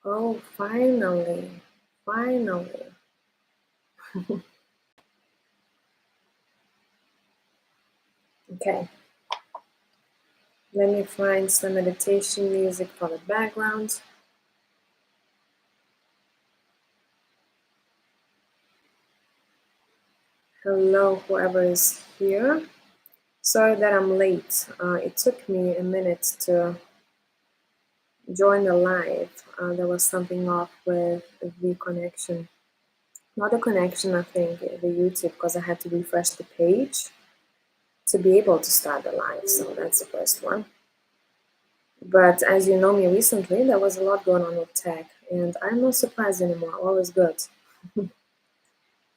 Oh, finally. Finally. Okay. Let me find some meditation music for the background. Hello, whoever is here. Sorry that I'm late. It took me a minute to join the live. There was something off with the connection. Not the connection, I think, the YouTube, because I had to refresh the page to be able to start the live. So that's the first one. But as you know me recently, there was a lot going on with tech, and I'm not surprised anymore. All is good.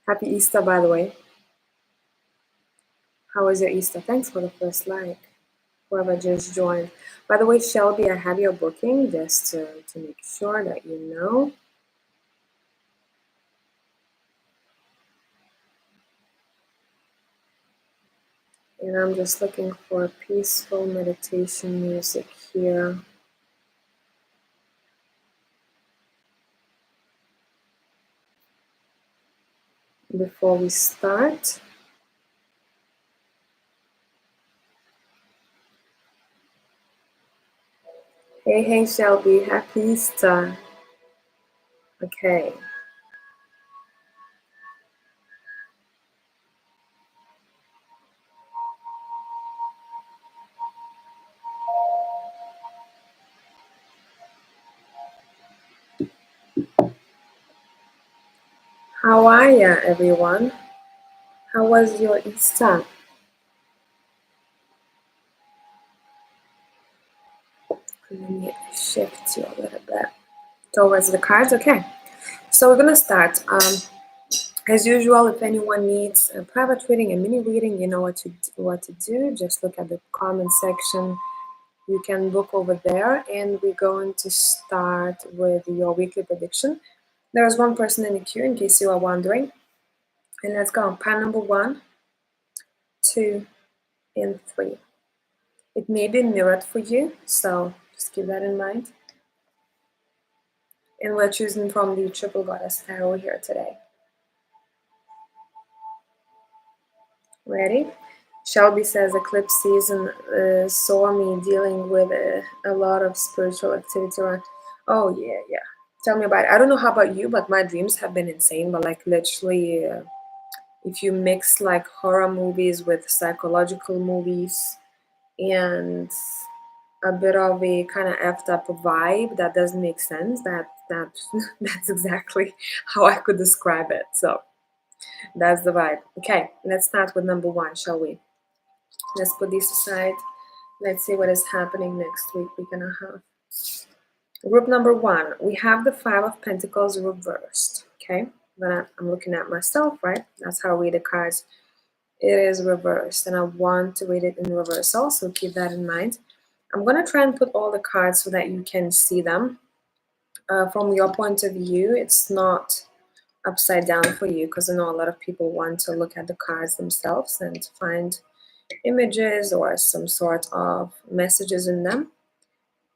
Happy Easter, by the way. How was your Easter? Thanks for the first like, whoever just joined. By the way, Shelby, I have your booking just to make sure that you know. And I'm just looking for peaceful meditation music here. Before we start. Hey, Shelby, happy Easter. Okay. How are ya, everyone? How was your Easter? Let me shift you a little bit towards the cards. Okay. So we're gonna start. As usual, if anyone needs a private reading, a mini reading, you know what to do. Just look at the comment section. You can book over there, and we're going to start with your weekly prediction. There is one person in the queue, in case you are wondering. And let's go. Pile number 1, 2, and 3. It may be mirrored for you, so just keep that in mind. And we're choosing from the Triple Goddess Tarot here today. Ready? Shelby says eclipse season saw me dealing with a lot of spiritual activity around. Oh, yeah. Tell me about it. I don't know how about you, but my dreams have been insane. But like literally, if you mix like horror movies with psychological movies and a bit of a kind of effed up vibe that doesn't make sense, that's exactly how I could describe it. So that's the vibe. Okay, let's start with number 1, shall we? Let's put these aside. Let's see what is happening next week and a half. Group number 1, we have the 5 of Pentacles reversed. Okay, then I'm looking at myself, right? That's how I read the cards. It is reversed, and I want to read it in reversal, so keep that in mind. I'm going to try and put all the cards so that you can see them. From your point of view, it's not upside down for you, because I know a lot of people want to look at the cards themselves and find images or some sort of messages in them.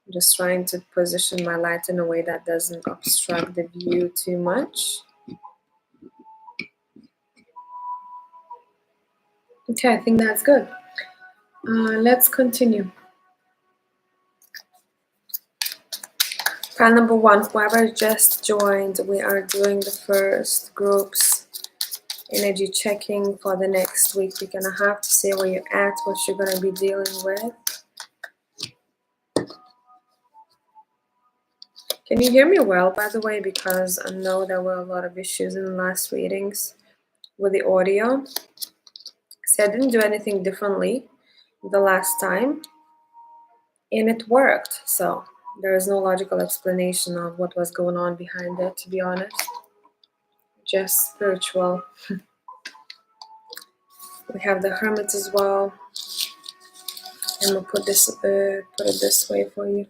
I'm just trying to position my light in a way that doesn't obstruct the view too much. Okay, I think that's good. Let's continue. Pile number 1, whoever just joined, we are doing the first group's energy checking for the next week and a half to see where you're at, what you're going to be dealing with. Can you hear me well, by the way? Because I know there were a lot of issues in the last readings with the audio. See, I didn't do anything differently the last time, and it worked. So there is no logical explanation of what was going on behind it, to be honest. Just spiritual. We have the Hermit as well. And we'll put it this way for you.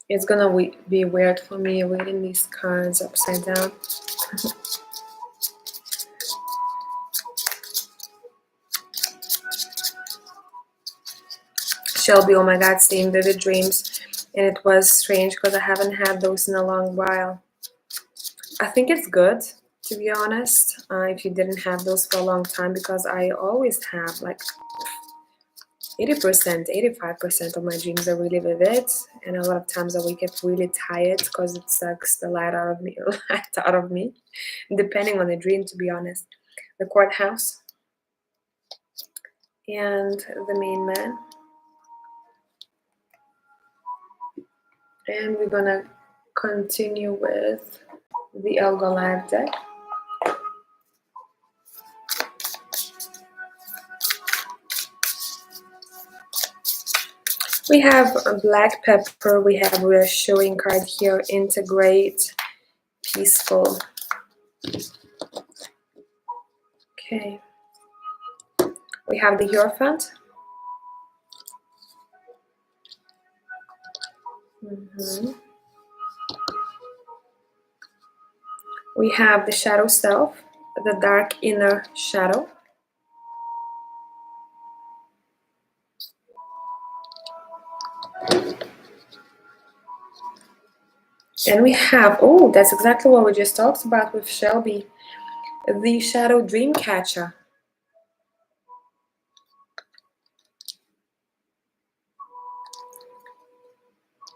It's gonna be weird for me reading these cards upside down. Shelby, oh my God, seeing vivid dreams. And it was strange because I haven't had those in a long while. I think it's good, to be honest, if you didn't have those for a long time, because I always have like 80%, 85% of my dreams are really vivid. And a lot of times I wake up really tired because it sucks the light out of me, depending on the dream, to be honest. The courthouse and the main man. And we're gonna continue with the Elgo Live deck. We have a black pepper, we have a reassuring card here, integrate, peaceful. Okay. We have the Hierophant. We have the Shadow Self, the Dark Inner Shadow. And we have, oh, that's exactly what we just talked about with Shelby, the Shadow Dream Catcher.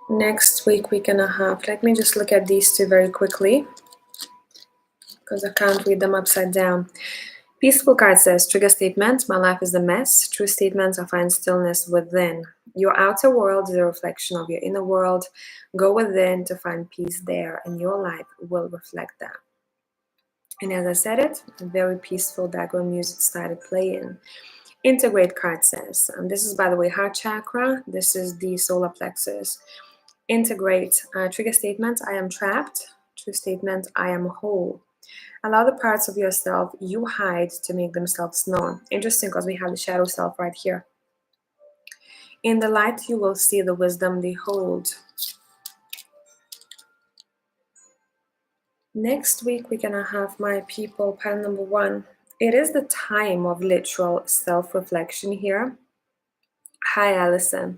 Next week and a half. Let me just look at these two very quickly because I can't read them upside down. Peaceful card says, trigger statement, my life is a mess. True statements, I find stillness within. Your outer world is a reflection of your inner world. Go within to find peace there, and your life will reflect that. And as I said it, a very peaceful background music started playing. Integrate card says, and this is, by the way, heart chakra. This is the solar plexus. Integrate, trigger statement, I am trapped. True statement, I am whole. Allow the parts of yourself you hide to make themselves known. Interesting, because we have the shadow self right here. In the light, you will see the wisdom they hold. Next week, we're gonna have my people, pile number 1. It is the time of literal self-reflection here. Hi, Allison.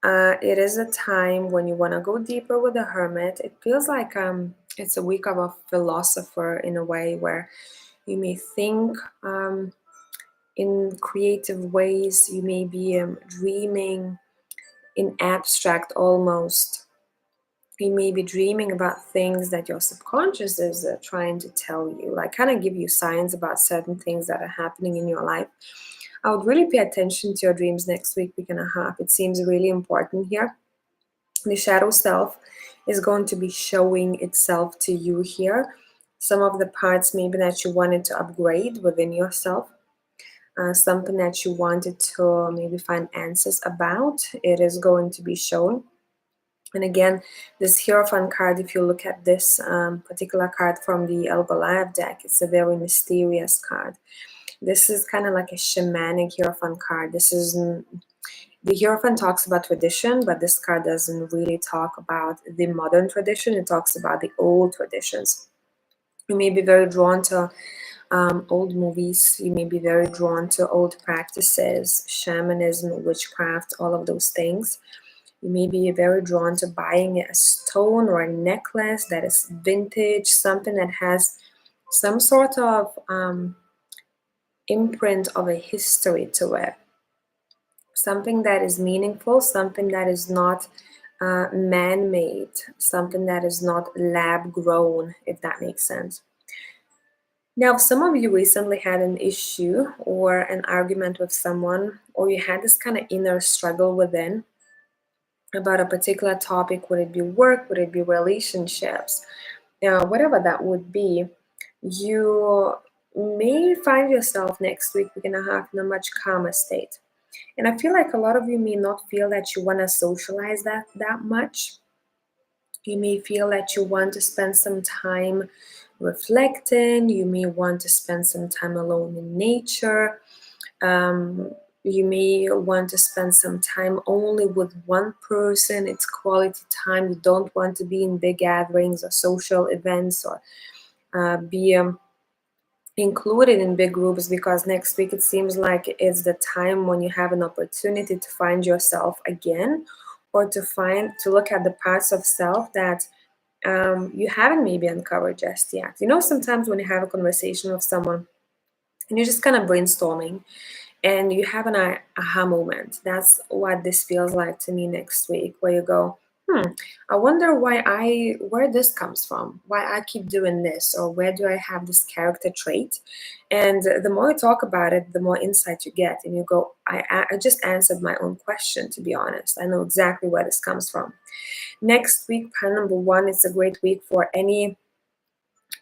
It is a time when you want to go deeper with the hermit. It feels like it's a week of a philosopher in a way, where you may think in creative ways. You may be dreaming in abstract almost. You may be dreaming about things that your subconscious is trying to tell you, like kind of give you signs about certain things that are happening in your life. I would really pay attention to your dreams next week and a half. It seems really important here. The shadow self is going to be showing itself to you here. Some of the parts maybe that you wanted to upgrade within yourself, something that you wanted to maybe find answers about, it is going to be shown. And again, this Hierophant card, if you look at this particular card from the El Goliath deck, it's a very mysterious card. This is kind of like a shamanic Hierophant card. This is, the Hierophant talks about tradition, but this card doesn't really talk about the modern tradition. It talks about the old traditions. You may be very drawn to old movies. You may be very drawn to old practices, shamanism, witchcraft, all of those things. You may be very drawn to buying a stone or a necklace that is vintage, something that has some sort of imprint of a history to it. Something that is meaningful, something that is not man-made, something that is not lab-grown, if that makes sense. Now, if some of you recently had an issue or an argument with someone, or you had this kind of inner struggle within about a particular topic, would it be work, would it be relationships, whatever that would be, you may find yourself next week and a half in a much calmer state. And I feel like a lot of you may not feel that you want to socialize that much. You may feel that you want to spend some time reflecting. You may want to spend some time alone in nature. You may want to spend some time only with one person. It's quality time. You don't want to be in big gatherings or social events, or be included in big groups, because next week it seems like it's the time when you have an opportunity to find yourself again, or to look at the parts of self that you haven't maybe uncovered just yet. Sometimes when you have a conversation with someone and you're just kind of brainstorming and you have an aha moment. That's what this feels like to me next week, where you go, I wonder where this comes from, why I keep doing this, or where do I have this character trait? And the more you talk about it, the more insight you get, and you go, I just answered my own question, to be honest. I know exactly where this comes from. Next week, plan number one, it's a great week for any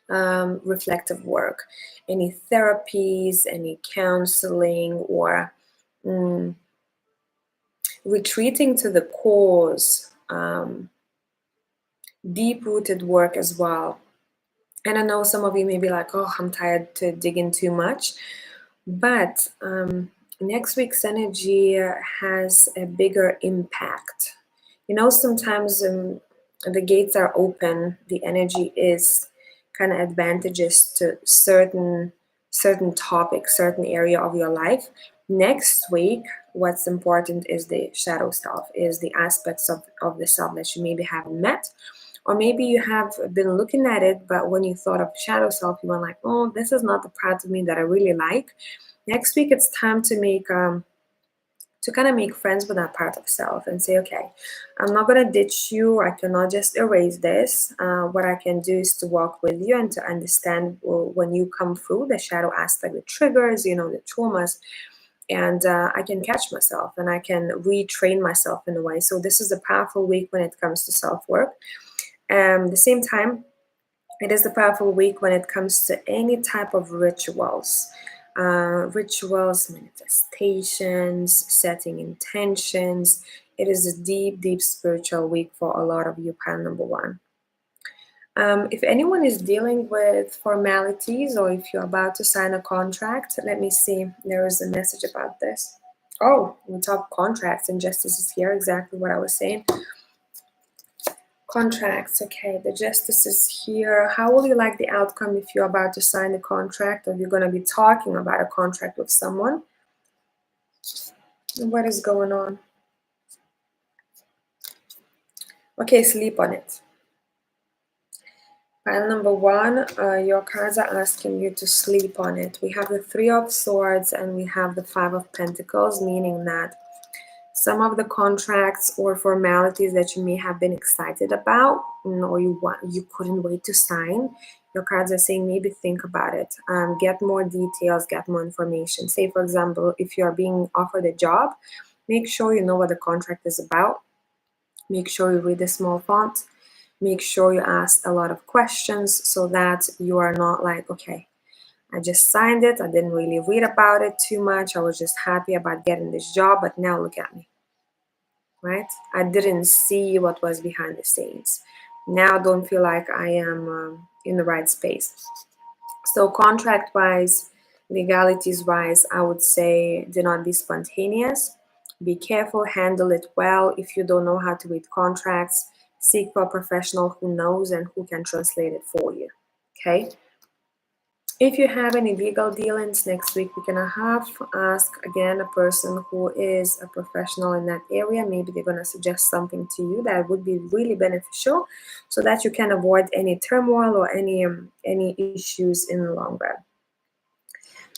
reflective work, any therapies, any counseling, or mm, retreating to the cause, deep rooted work as well. And I know some of you may be like, oh, I'm tired to dig in too much. But next week's energy has a bigger impact. Sometimes the gates are open, the energy is kind of advantageous to certain topic, certain area of your life. Next week, what's important is the shadow self, is the aspects of the self that you maybe haven't met, or maybe you have been looking at it, but when you thought of shadow self, you were like, oh, this is not the part of me that I really like. Next week, it's time to kind of make friends with that part of self and say, okay, I'm not going to ditch you. I cannot just erase this. What I can do is to walk with you and to understand when you come through the shadow aspect, the triggers, the traumas, and I can catch myself and I can retrain myself in a way. So this is a powerful week when it comes to self-work. The same time, it is a powerful week when it comes to any type of rituals, manifestations, setting intentions. It is a deep, deep spiritual week for a lot of you, pile number one. If anyone is dealing with formalities, or if you're about to sign a contract, let me see. There is a message about this. Oh, we talk contracts and justice is here, exactly what I was saying. Contracts, okay, the justice is here. How will you like the outcome if you're about to sign a contract, or you're going to be talking about a contract with someone? What is going on? Okay, sleep on it. Pile number one, your cards are asking you to sleep on it. We have the Three of Swords and we have the Five of Pentacles, meaning that some of the contracts or formalities that you may have been excited about, or you couldn't wait to sign, your cards are saying maybe think about it, get more details, get more information. Say, for example, if you are being offered a job, make sure you know what the contract is about. Make sure you read the small font. Make sure you ask a lot of questions so that you are not like, okay, I just signed it. I didn't really read about it too much. I was just happy about getting this job, but now look at me, right? I didn't see what was behind the scenes. Now I don't feel like I am in the right space. So contract-wise, legalities-wise, I would say do not be spontaneous. Be careful, handle it well. If you don't know how to read contracts, seek for a professional who knows and who can translate it for you, okay? If you have any legal dealings next week, we're gonna have ask again a person who is a professional in that area. Maybe they're gonna suggest something to you that would be really beneficial, so that you can avoid any turmoil or any issues in the long run.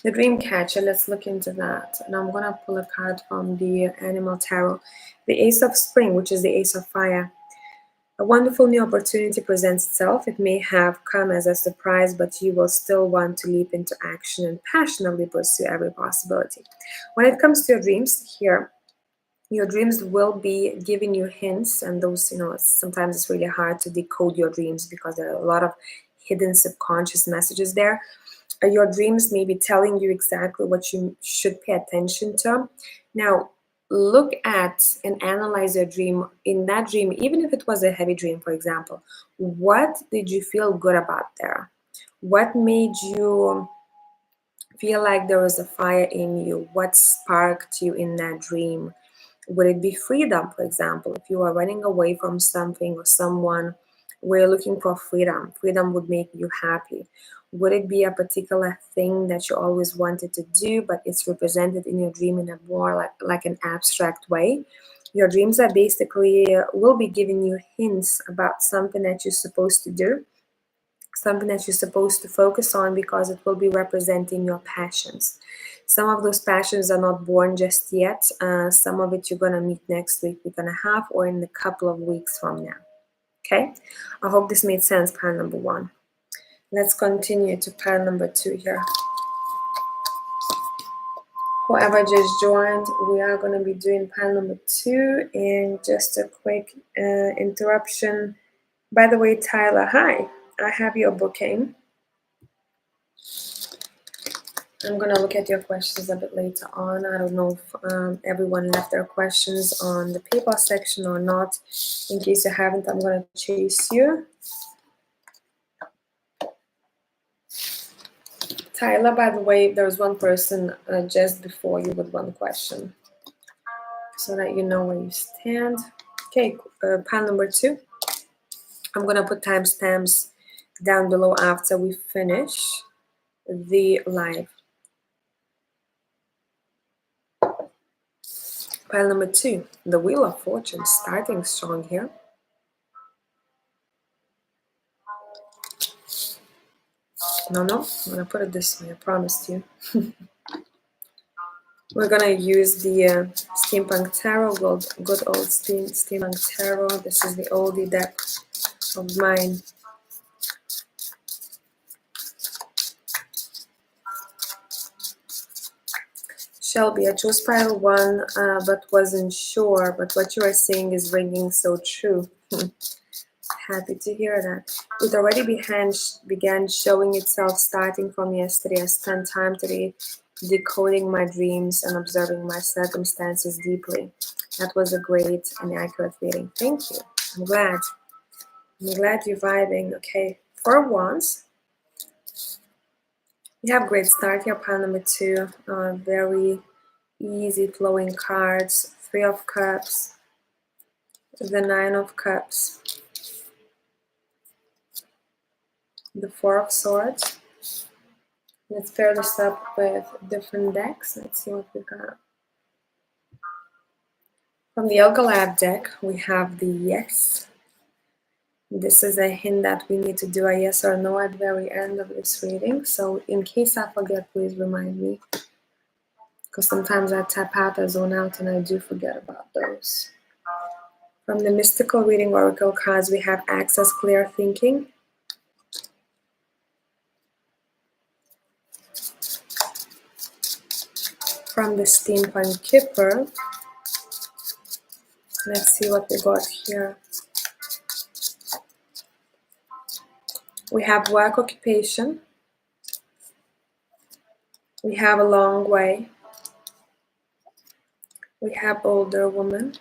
The dream catcher, let's look into that. And I'm gonna pull a card from the Animal Tarot, the Ace of Spring, which is the Ace of Fire. A wonderful new opportunity presents itself. It may have come as a surprise, but you will still want to leap into action and passionately pursue every possibility. When it comes to your dreams here, your dreams will be giving you hints, and those, sometimes it's really hard to decode your dreams because there are a lot of hidden subconscious messages there. Your dreams may be telling you exactly what you should pay attention to. Now, look at and analyze your dream. In that dream, even if it was a heavy dream, for example, what did you feel good about there? What made you feel like there was a fire in you? What sparked you in that dream? Would it be freedom, for example? If you are running away from something or someone, we're looking for freedom. Freedom would make you happy. Would it be a particular thing that you always wanted to do, but it's represented in your dream in a more like an abstract way? Your dreams are basically will be giving you hints about something that you're supposed to do, something that you're supposed to focus on, because it will be representing your passions. Some of those passions are not born just yet. Some of it you're going to meet next week, week and a half, or in a couple of weeks from now. Okay? I hope this made sense, pile number one. Let's continue to pile number two here. Whoever just joined, we are going to be doing pile number two. And just a quick interruption. By the way, Tyler, hi. I have your booking. I'm going to look at your questions a bit later on. I don't know if everyone left their questions on the PayPal section or not. In case you haven't, I'm going to chase you. Tyler, by the way, there was one person just before you with one question, so that you know where you stand. Okay, pile number two. I'm going to put timestamps down below after we finish the live. Pile number two, the Wheel of Fortune, starting strong here. No, I'm gonna put it this way, I promised you. We're gonna use the Steampunk Tarot, good old Steampunk Tarot. This is the oldie deck of mine. Shelby, I chose pile one, but wasn't sure, but what you are saying is ringing so true. Happy to hear that. It already began showing itself starting from yesterday. I spent time today decoding my dreams and observing my circumstances deeply. That was a great and accurate reading. Thank you. I'm glad. I'm glad you're vibing. Okay, for once, we have great start here. Pile number two. Very easy flowing cards. Three of Cups. The Nine of Cups. The Four of Swords. Let's pair this up with different decks. Let's see what we got. From the Yoga Lab deck, we have the Yes. This is a hint that we need to do a yes or no at the very end of this reading. So in case I forget, please remind me. Because sometimes I tap out, I zone out, and I do forget about those. From the Mystical Reading Oracle cards, we have Access Clear Thinking. From the Steampunk Kipper, let's see what we got here. We have Work Occupation. We have A Long Way. We have Older Woman.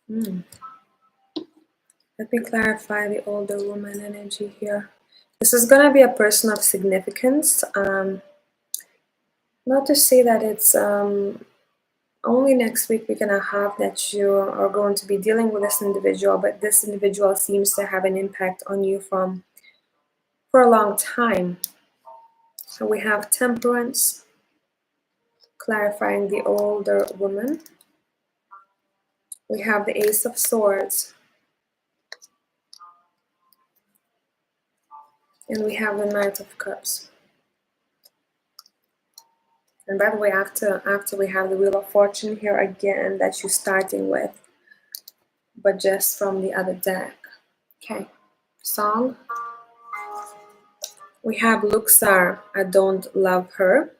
Let me clarify the older woman energy here. This is going to be a person of significance. Not to say that it's only next week we're going to have that you are going to be dealing with this individual, but this individual seems to have an impact on you for a long time. So we have Temperance, clarifying the older woman. We have the Ace of Swords. And we have the Knight of Cups. And by the way, after we have the Wheel of Fortune here again that you're starting with, but just from the other deck. Okay, song. We have Luxar, I Don't Love Her.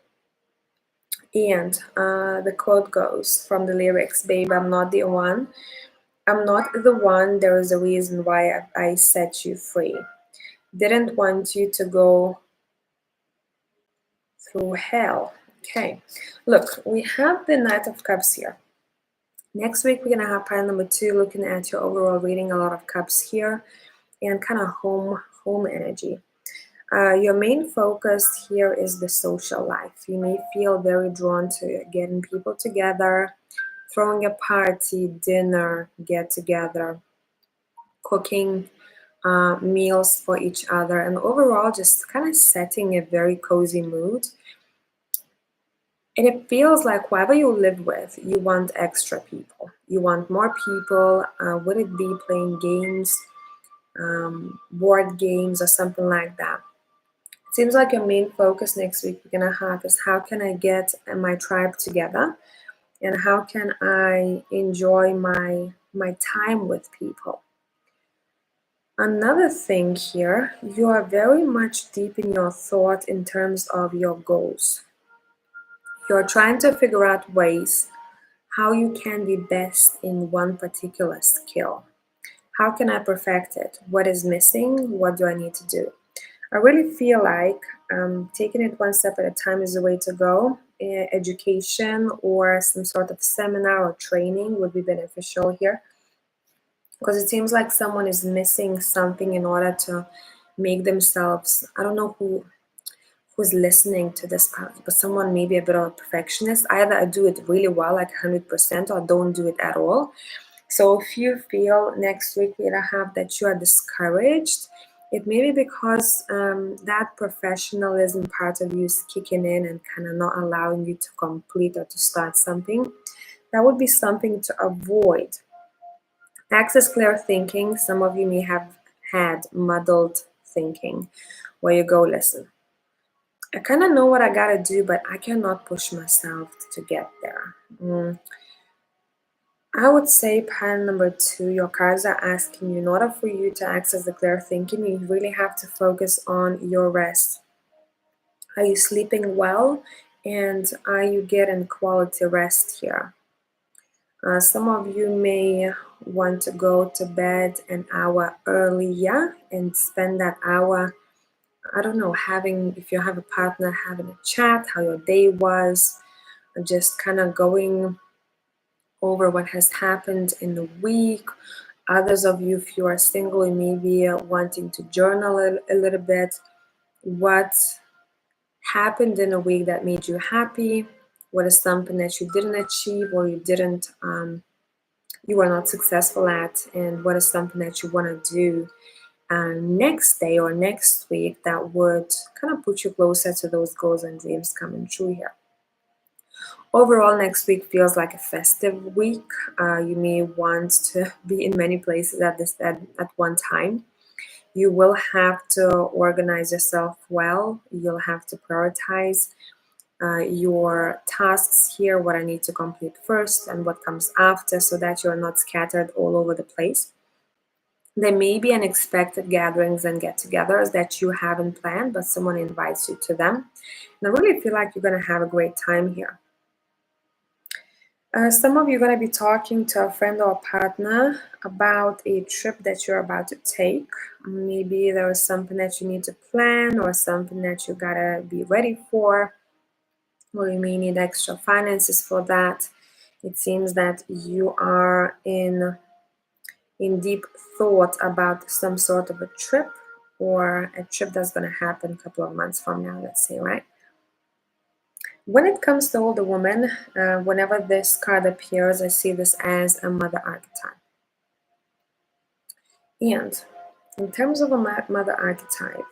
And the quote goes from the lyrics, babe, I'm not the one. I'm not the one, there is a reason why I set you free. Didn't want you to go through hell. Okay, look, we have the Knight of Cups here. Next week, we're going to have pile number two, looking at your overall reading, a lot of cups here, and kind of home energy. Your main focus here is the social life. You may feel very drawn to getting people together, throwing a party, dinner, get together, cooking, meals for each other, and overall just kind of setting a very cozy mood. And it feels like whoever you live with, you want extra people. You want more people. Would it be playing games, board games, or something like that? It seems like your main focus next week we're gonna have is how can I get my tribe together, and how can I enjoy my time with people. Another thing here, you are very much deep in your thought in terms of your goals. You're trying to figure out ways how you can be best in one particular skill. How can I perfect it? What is missing? What do I need to do? I really feel like taking it one step at a time is the way to go. Education or some sort of seminar or training would be beneficial here, because it seems like someone is missing something in order to make themselves, I don't know who's listening to this part, but someone maybe a bit of a perfectionist. Either I do it really well, like 100%, or don't do it at all. So if you feel next week we have that you are discouraged, it may be because that professionalism part of you is kicking in and kind of not allowing you to complete or to start something. That would be something to avoid. Access clear thinking. Some of you may have had muddled thinking, where you go, listen, I kind of know what I gotta do, but I cannot push myself to get there. I would say pattern number 2, your cards are asking you, in order for you to access the clear thinking, you really have to focus on your rest. Are you sleeping well? And are you getting quality rest here? Some of you may want to go to bed an hour earlier and spend that hour, I don't know, having, if you have a partner, having a chat, how your day was, just kind of going over what has happened in the week. Others of you, if you are single, you may be wanting to journal a little bit. What happened in a week that made you happy? What is something that you didn't achieve or you didn't, you were not successful at? And what is something that you want to do next day or next week that would kind of put you closer to those goals and dreams coming true here? Overall, next week feels like a festive week. You may want to be in many places at one time. You will have to organize yourself well. You'll have to prioritize your tasks here, what I need to complete first and what comes after, so that you're not scattered all over the place. There may be unexpected gatherings and get-togethers that you haven't planned, but someone invites you to them. And I really feel like you're going to have a great time here. Some of you are going to be talking to a friend or a partner about a trip that you're about to take. Maybe there is something that you need to plan or something that you gotta be ready for, or you may need extra finances for that. It seems that you are in deep thought about some sort of a trip, or a trip that's going to happen a couple of months from now, let's say, right? When it comes to older women, whenever this card appears, I see this as a mother archetype. And in terms of a mother archetype,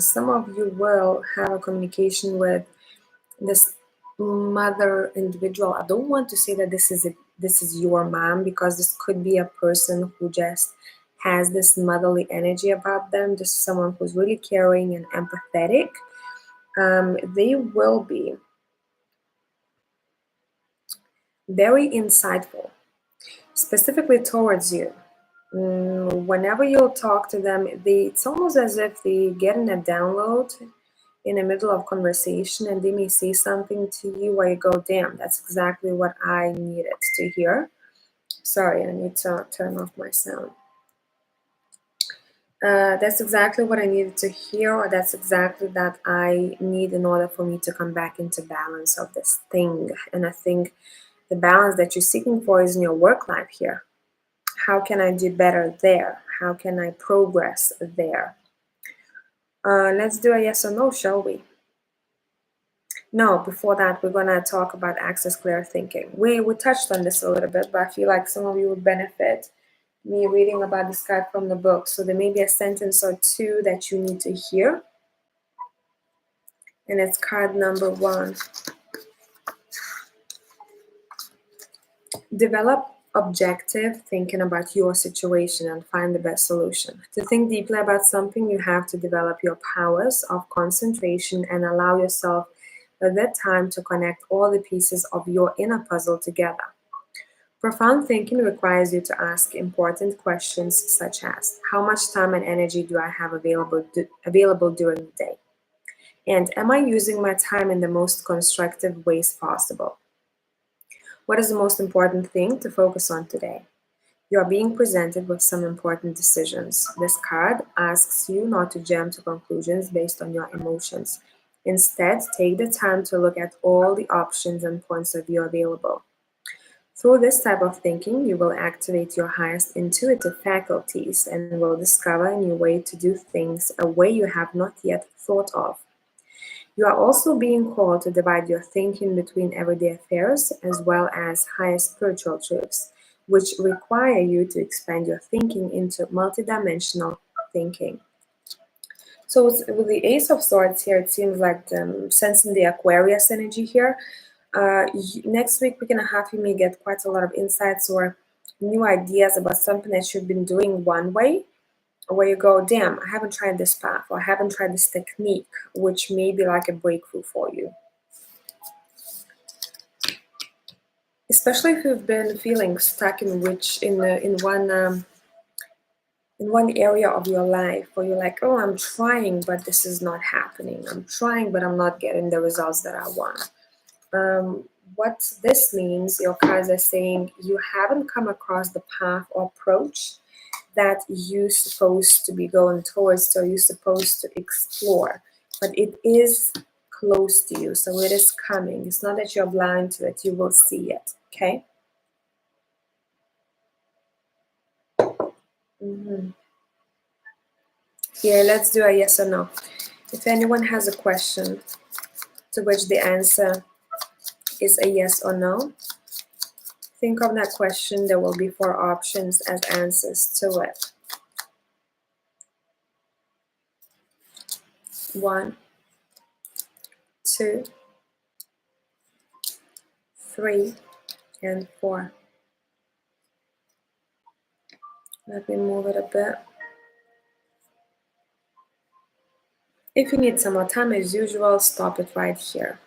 some of you will have a communication with this mother individual. I don't want to say that this is your mom, because this could be a person who just has this motherly energy about them, just someone who's really caring and empathetic. They will be very insightful, specifically towards you. Whenever you'll talk to them, it's almost as if they getting a download in the middle of conversation, and they may say something to you where you go, damn, that's exactly what I needed to hear. Sorry, I need to turn off my sound. That's exactly what I needed to hear, or that's exactly that I need in order for me to come back into balance of this thing. And I think the balance that you're seeking for is in your work life here. How can I do better there? How can I progress there? Let's do a yes or no, shall we? No, before that, we're going to talk about access clear thinking. We touched on this a little bit, but I feel like some of you would benefit me reading about this card from the book. So there may be a sentence or two that you need to hear. And it's card number 1. Develop objective thinking about your situation and find the best solution. To think deeply about something, you have to develop your powers of concentration and allow yourself the time to connect all the pieces of your inner puzzle together. Profound thinking requires you to ask important questions such as, how much time and energy do I have available during the day? And am I using my time in the most constructive ways possible? What is the most important thing to focus on today? You are being presented with some important decisions. This card asks you not to jump to conclusions based on your emotions. Instead, take the time to look at all the options and points of view available. Through this type of thinking, you will activate your highest intuitive faculties and will discover a new way to do things, a way you have not yet thought of. You are also being called to divide your thinking between everyday affairs as well as higher spiritual truths, which require you to expand your thinking into multidimensional thinking. So with the Ace of Swords here, it seems like sensing the Aquarius energy here. Next week, we're going to have you may get quite a lot of insights or new ideas about something that you've been doing one way, where you go, damn, I haven't tried this path or I haven't tried this technique, which may be like a breakthrough for you. Especially if you've been feeling stuck in one area of your life where you're like, oh, I'm trying, but this is not happening. I'm trying, but I'm not getting the results that I want. What this means, your cards are saying you haven't come across the path or approach that you're supposed to be going towards, so you're supposed to explore, but it is close to you, so it is coming. It's not that you're blind to it, you will see it, okay? Here, let's do a yes or no. If anyone has a question to which the answer is a yes or no, think of that question. There will be 4 options as answers to it. 1, 2, 3, and 4. Let me move it a bit. If you need some more time, as usual, stop it right here.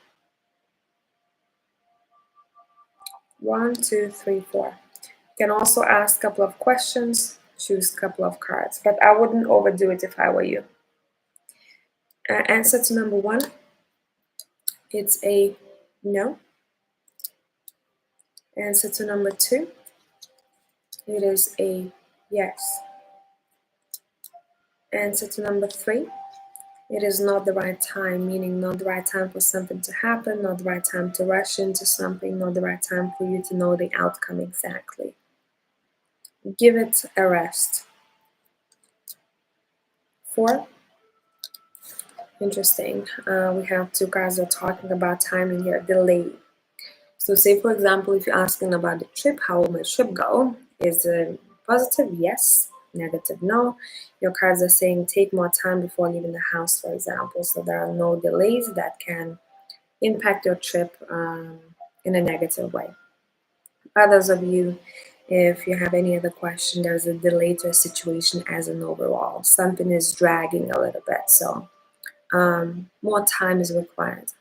1, 2, 3, 4. You can also ask a couple of questions, choose a couple of cards, but I wouldn't overdo it if I were you. Answer to number 1, it's a no. Answer to number 2, it is a yes. Answer to number 3, it is not the right time, meaning not the right time for something to happen, not the right time to rush into something, not the right time for you to know the outcome exactly. Give it a rest. 4, interesting. We have 2 cards that are talking about timing here, delay. So say, for example, if you're asking about the trip, how will my trip go? Is a positive yes, negative no. Your cards are saying take more time before leaving the house, for example. So there are no delays that can impact your trip in a negative way. Others of you, if you have any other question, there's a delay to a situation as an overall. Something is dragging a little bit, so more time is required.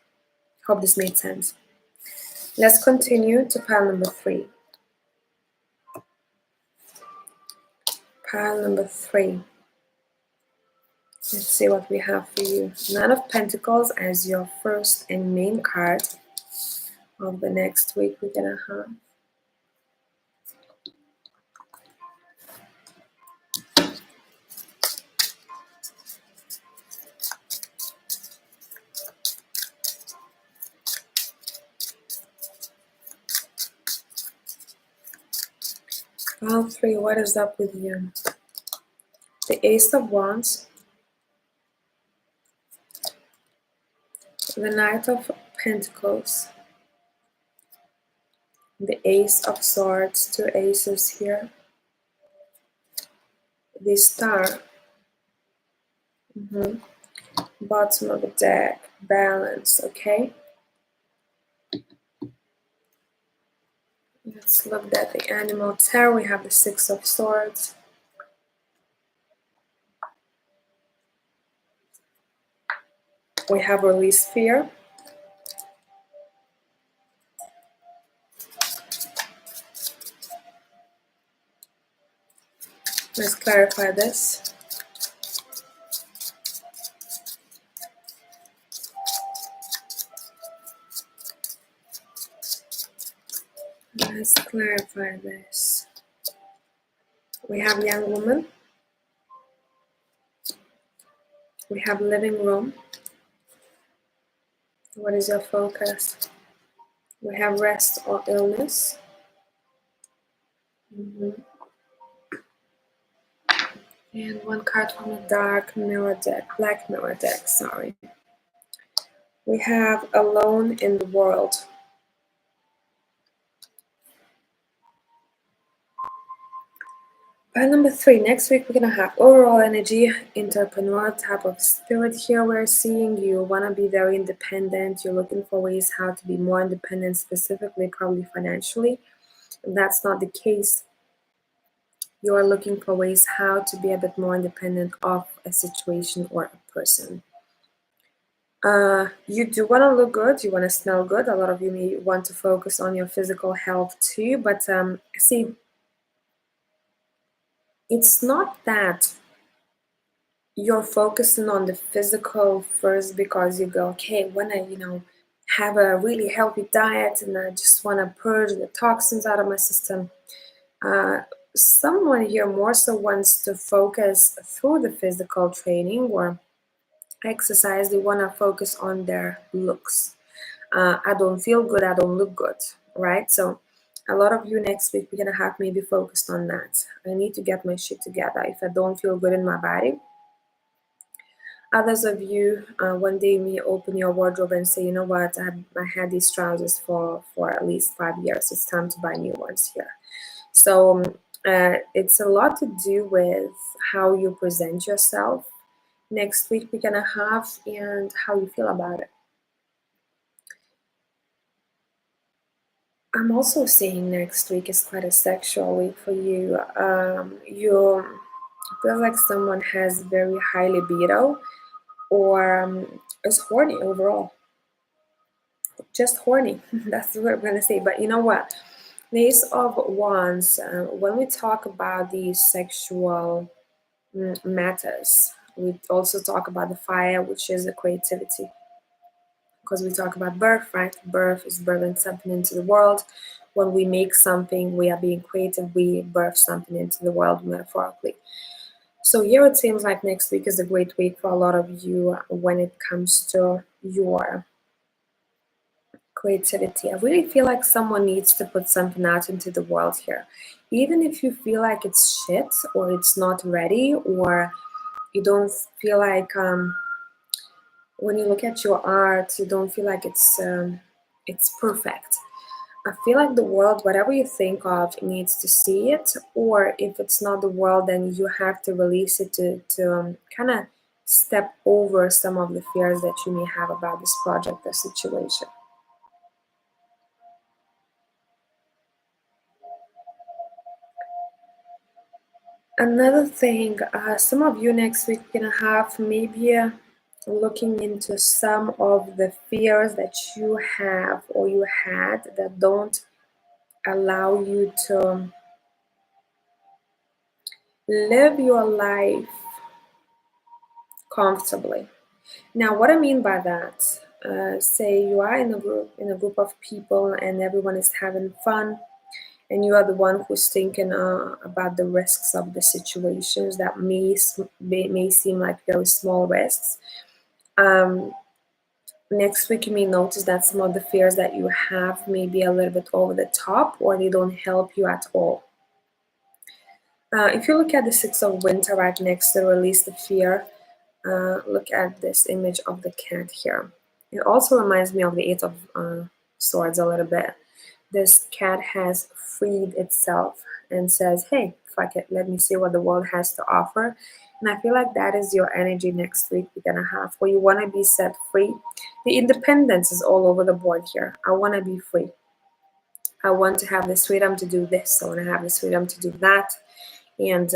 Hope this made sense. Let's continue to pile number 3. Pile number 3. Let's see what we have for you. 9 of Pentacles as your first and main card of the next week we're gonna have. Pile 3, what is up with you? The Ace of Wands, the Knight of Pentacles, the Ace of Swords, 2 aces here, the star. Bottom of the deck, balance, okay? Let's look at the animal tarot. We have the Six of Swords. We have release fear. Let's clarify this. Let's clarify this. We have young woman. We have living room. What is your focus? We have rest or illness. And one card from the dark mirror deck, black mirror deck, sorry. We have alone in the world. Pile number 3, next week we're going to have overall energy, entrepreneur type of spirit here. We're seeing you want to be very independent. You're looking for ways how to be more independent, specifically probably financially. If that's not the case, you are looking for ways how to be a bit more independent of a situation or a person. You do want to look good, you want to smell good. A lot of you may want to focus on your physical health too, but see, it's not that you're focusing on the physical first because you go, okay, when I, have a really healthy diet and I just want to purge the toxins out of my system. Someone here more so wants to focus through the physical training or exercise. They want to focus on their looks. I don't feel good, I don't look good, right? So a lot of you next week, we're gonna have maybe focused on that. I need to get my shit together if I don't feel good in my body. Others of you, one day may open your wardrobe and say, you know what, I had these trousers for at least 5 years. It's time to buy new ones here. So it's a lot to do with how you present yourself next week we're gonna have and how you feel about it. I'm also seeing next week is quite a sexual week for you. You feel like someone has very high libido or is horny overall. Just horny. That's what I'm going to say. But you know what? The Ace of Wands, when we talk about these sexual matters, we also talk about the fire, which is the creativity. Because we talk about birth, right? Birth is birthing something into the world. When we make something, we are being creative, we birth something into the world metaphorically. So here it seems like next week is a great week for a lot of you when it comes to your creativity. I really feel like someone needs to put something out into the world here. Even if you feel like it's shit or it's not ready or you don't feel like when you look at your art, you don't feel like it's perfect. I feel like the world, whatever you think of, needs to see it, or if it's not the world, then you have to release it to kind of step over some of the fears that you may have about this project or situation. Another thing, some of you next week are gonna have maybe looking into some of the fears that you have or you had that don't allow you to live your life comfortably. Now, what I mean by that, say you are in a group of people and everyone is having fun, and you are the one who's thinking about the risks of the situations that may seem like very small risks. Next week, you may notice that some of the fears that you have may be a little bit over the top, or they don't help you at all. If you look at the Six of Winter right next to release the fear, look at this image of the cat here. It also reminds me of the Eight of Swords a little bit. This cat has freed itself and says, hey, fuck it, let me see what the world has to offer. And I feel like that is your energy next week we're gonna have, where you want to be set free. The independence is all over the board here. I want to be free. I want to have this freedom to do this. I want to have this freedom to do that. And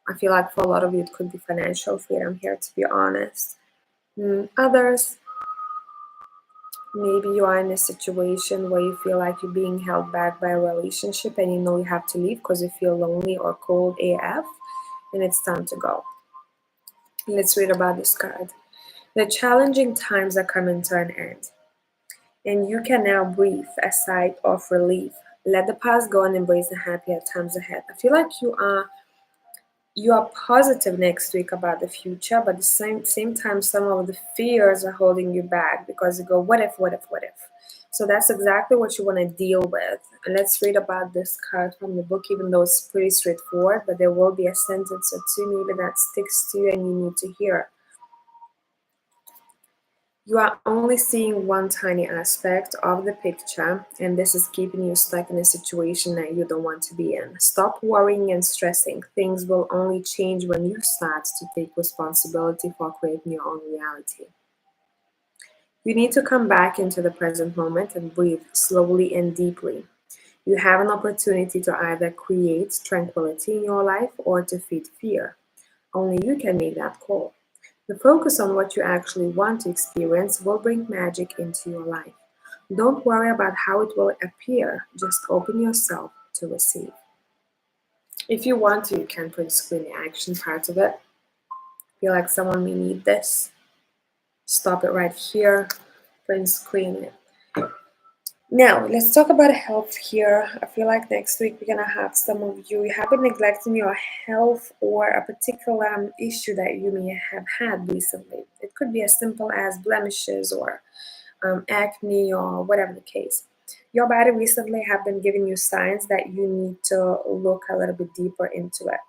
I feel like for a lot of you, it could be financial freedom here, to be honest. Others, maybe you are in a situation where you feel like you're being held back by a relationship and you know you have to leave because you feel lonely or cold AF, and it's time to go. Let's read about this card. The challenging times are coming to an end, and you can now breathe a sigh of relief. Let the past go and embrace the happier times ahead. I feel like you are positive next week about the future, but at the same time, some of the fears are holding you back because you go, what if, what if, what if? So that's exactly what you want to deal with. And let's read about this card from the book, even though it's pretty straightforward, but there will be a sentence or two maybe that sticks to you and you need to hear. You are only seeing one tiny aspect of the picture, and this is keeping you stuck in a situation that you don't want to be in. Stop worrying and stressing. Things will only change when you start to take responsibility for creating your own reality. You need to come back into the present moment and breathe slowly and deeply. You have an opportunity to either create tranquility in your life or to feed fear. Only you can make that call. The focus on what you actually want to experience will bring magic into your life. Don't worry about how it will appear, just open yourself to receive. If you want to, you can print screen the action part of it. Feel like someone may need this. Stop it right here, print screen it. Now, let's talk about health here. I feel like next week we're going to have some of you have been neglecting your health or a particular issue that you may have had recently. It could be as simple as blemishes or acne or whatever the case. Your body recently have been giving you signs that you need to look a little bit deeper into it.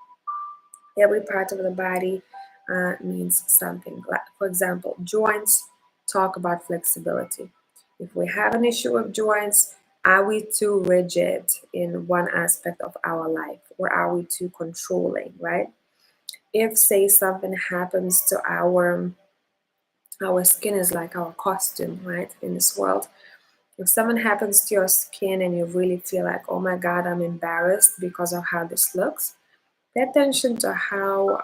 Every part of the body means something. Like, for example, joints talk about flexibility. If we have an issue with joints, are we too rigid in one aspect of our life or are we too controlling, right? If, say, something happens to our skin is like our costume, right, in this world. If something happens to your skin and you really feel like, oh my God, I'm embarrassed because of how this looks, pay attention to how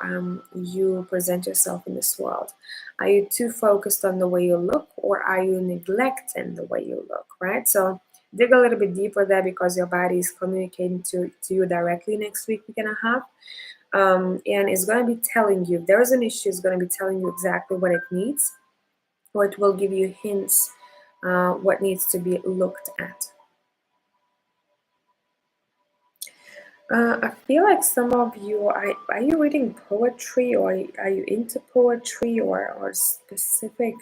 you present yourself in this world. Are you too focused on the way you look or are you neglecting the way you look, right? So dig a little bit deeper there because your body is communicating to you directly next week we're going to have. And it's going to be telling you, if there's an issue, it's going to be telling you exactly what it needs, or it will give you hints what needs to be looked at. I feel like some of you are you reading poetry or are you into poetry or specific?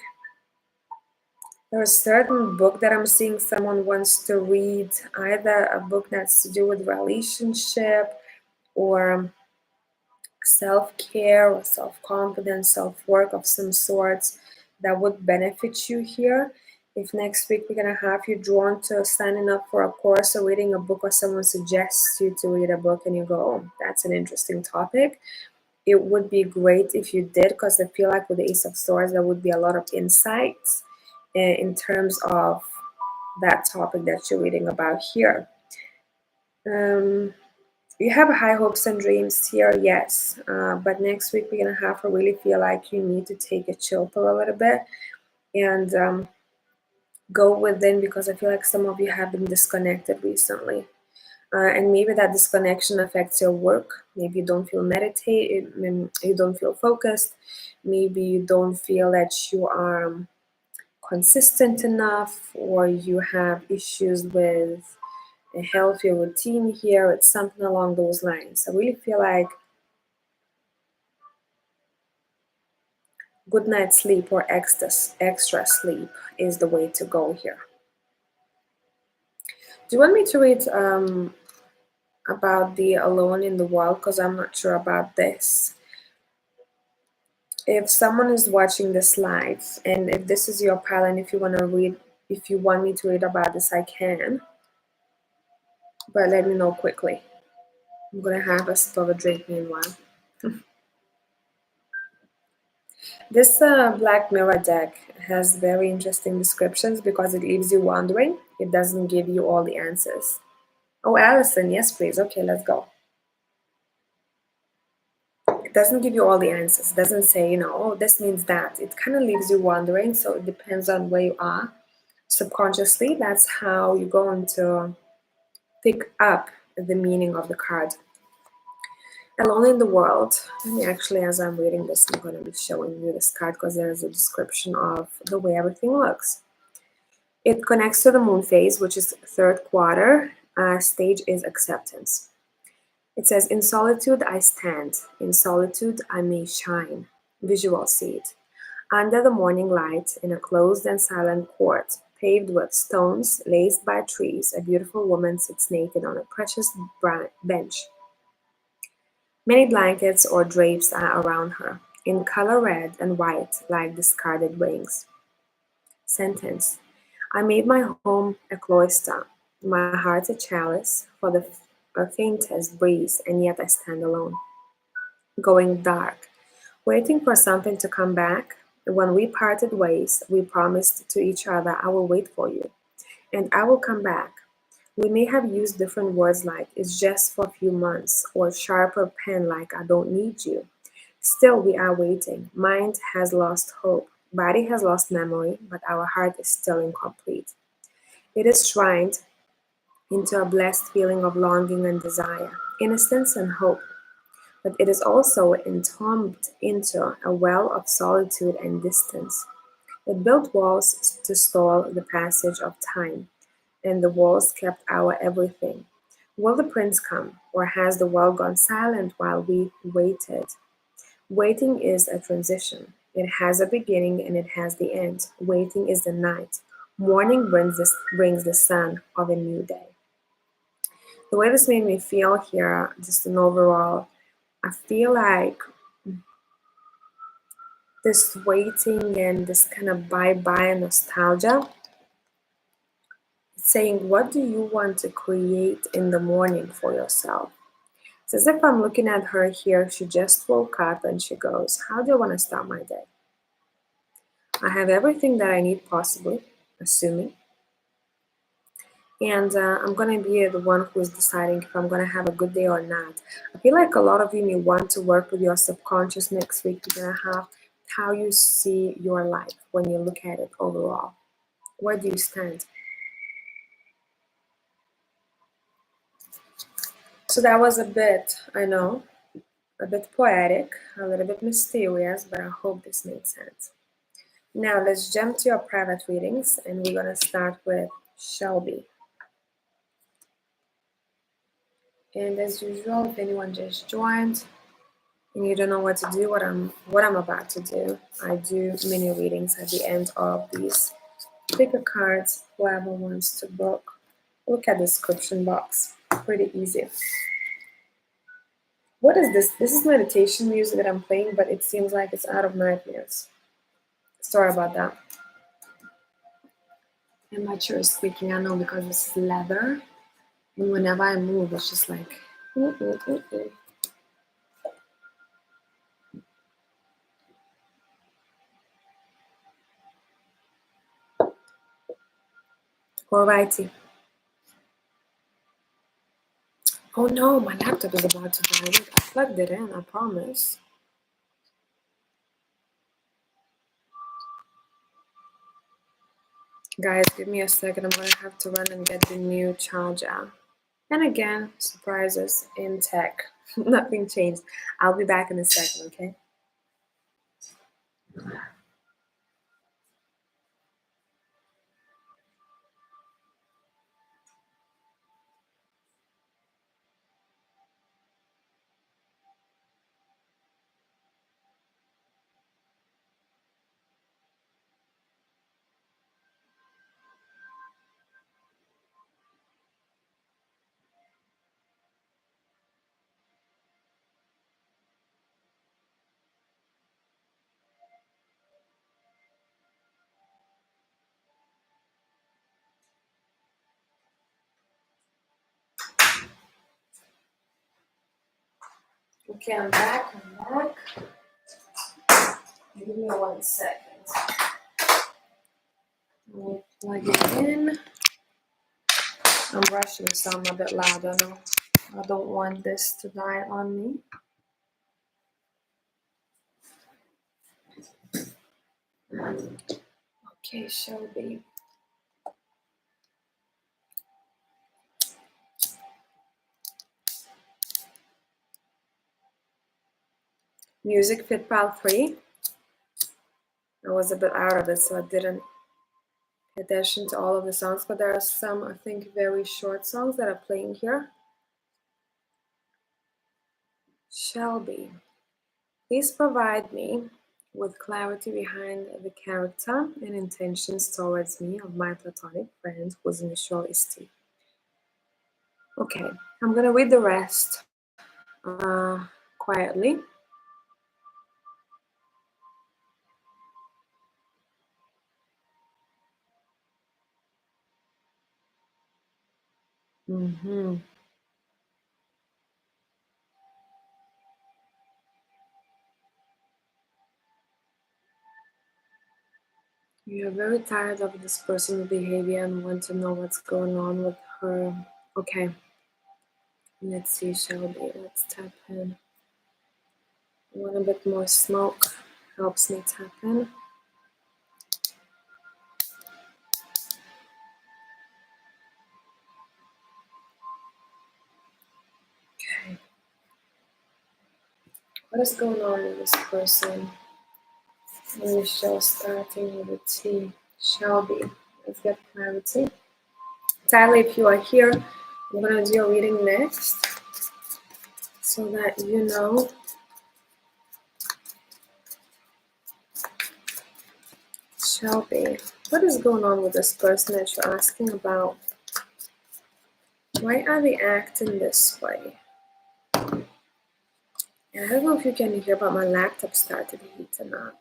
There's a certain book that I'm seeing someone wants to read, either a book that's to do with relationship or self-care or self-confidence, self-work of some sorts that would benefit you here. If next week we're going to have you drawn to signing up for a course or reading a book or someone suggests you to read a book and you go, oh, that's an interesting topic, it would be great if you did, because I feel like with the Ace of Swords there would be a lot of insights in terms of that topic that you're reading about here. You have high hopes and dreams here, yes, but next week we're going to have to really feel like you need to take a chill pill a little bit and go within, because I feel like some of you have been disconnected recently. And maybe that disconnection affects your work. Maybe you don't feel meditate, you don't feel focused. Maybe you don't feel that you are consistent enough, or you have issues with a healthy routine here. It's something along those lines. I really feel like good night's sleep or extra sleep is the way to go here. Do you want me to read about the alone in the world? Because I'm not sure about this. If someone is watching this live, and if this is your pal, and if you want to read, if you want me to read about this, I can. But let me know quickly. I'm gonna have a sip of a drink meanwhile. This Black Mirror deck has very interesting descriptions because it leaves you wondering. It doesn't give you all the answers. Oh, Allison, yes, please. Okay, let's go. It doesn't give you all the answers. It doesn't say, oh, this means that. It kind of leaves you wondering, so it depends on where you are. Subconsciously, that's how you're going to pick up the meaning of the card. Alone in the World. Let me actually, as I'm reading this, I'm going to be showing you this card because there's a description of the way everything looks. It connects to the moon phase, which is third quarter. Stage is acceptance. It says, in solitude I stand, in solitude I may shine. Visual seed. Under the morning light, in a closed and silent court, paved with stones, laced by trees, a beautiful woman sits naked on a precious bench. Many blankets or drapes are around her, in color red and white like discarded wings. Sentence. I made my home a cloister, my heart a chalice for the faintest breeze, and yet I stand alone. Going dark, waiting for something to come back. When we parted ways, we promised to each other, I will wait for you, and I will come back. We may have used different words like, it's just for a few months, or sharper pen like, I don't need you. Still, we are waiting. Mind has lost hope. Body has lost memory, but our heart is still incomplete. It is shrined into a blessed feeling of longing and desire, innocence and hope, but it is also entombed into a well of solitude and distance. It built walls to stall the passage of time, and the walls kept our everything. Will the prince come, or has the world gone silent while we waited? Waiting is a transition. It has a beginning and it has the end. Waiting is the night. Morning brings the sun of a new day. The way this made me feel here, just an overall, I feel like this waiting and this kind of bye-bye nostalgia. It's saying, what do you want to create in the morning for yourself? It's as if I'm looking at her here. She just woke up and she goes, how do I want to start my day? I have everything that I need, possibly, assuming. And I'm going to be the one who is deciding if I'm going to have a good day or not. I feel like a lot of you may want to work with your subconscious next week. You're going to have how you see your life when you look at it overall. Where do you stand? So that was a bit, I know, a bit poetic, a little bit mysterious, but I hope this made sense. Now let's jump to your private readings, and we're going to start with Shelby. And as usual, if anyone just joined and you don't know what to do, what I'm about to do, I do mini readings at the end of these. Pick a card, whoever wants to book. Look at the description box. Pretty easy. What is this? This is meditation music that I'm playing, but it seems like it's out of nightmares. Sorry about that. And my chair is squeaking, I know, because it's leather. And whenever I move, it's just like, Alrighty. Oh no, my laptop is about to die. Wait, I plugged it in, I promise. Guys, give me a second. I'm gonna have to run and get the new charger. And again, surprises in tech. Nothing changed. I'll be back in a second, okay? Okay, I'm back. Give me 1 second. I'll plug it in. I'm rushing, so I'm a bit loud. I don't want this to die on me. Okay, Shelby. Music fit pile 3. I was a bit out of it, so I didn't pay attention to all of the songs, but there are some, I think, very short songs that are playing here. Shelby, please provide me with clarity behind the character and intentions towards me of my platonic friend whose initial is T. Okay, I'm gonna read the rest quietly. You're very tired of this person's behavior and want to know what's going on with her. Okay, let's see, Shelby. Let's tap in. I want a bit more smoke. Helps me tap in. Okay. What is going on with this person? Initial starting with a T. Shelby. Let's get clarity. Tyler, if you are here, I'm gonna do your reading next so that you know. Shelby, what is going on with this person that you're asking about? Why are they acting this way? And I don't know if you can hear, but my laptop started heating up.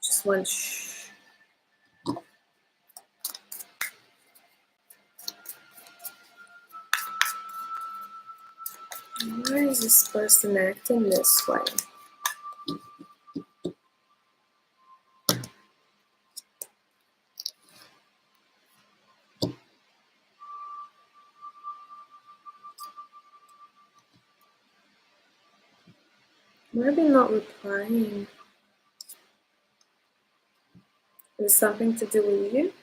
Just one shh. Why is this person acting this way? Why are they not replying? Is it something to do with you?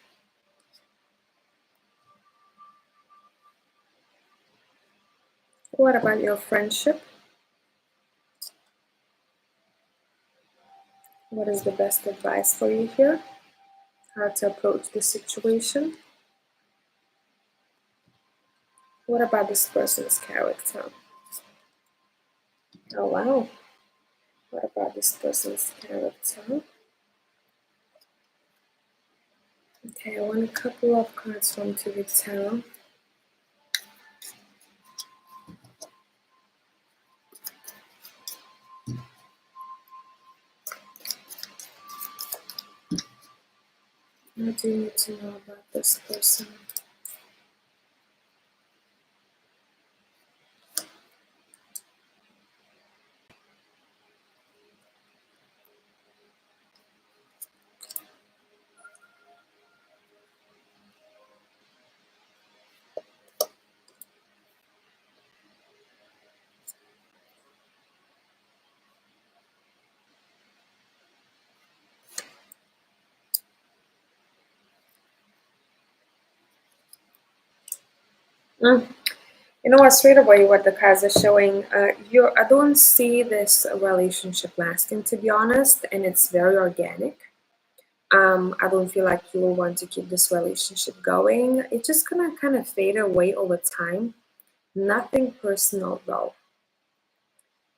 What about your friendship? What is the best advice for you here? How to approach the situation? What about this person's character? Oh wow. What about this person's character? Okay, I want a couple of cards from TV Tarot. What do you need to know about this person? You know what? Straight away, what the cards are showing, I don't see this relationship lasting, to be honest, and it's very organic. I don't feel like you will want to keep this relationship going. It's just gonna kind of fade away over time. Nothing personal though.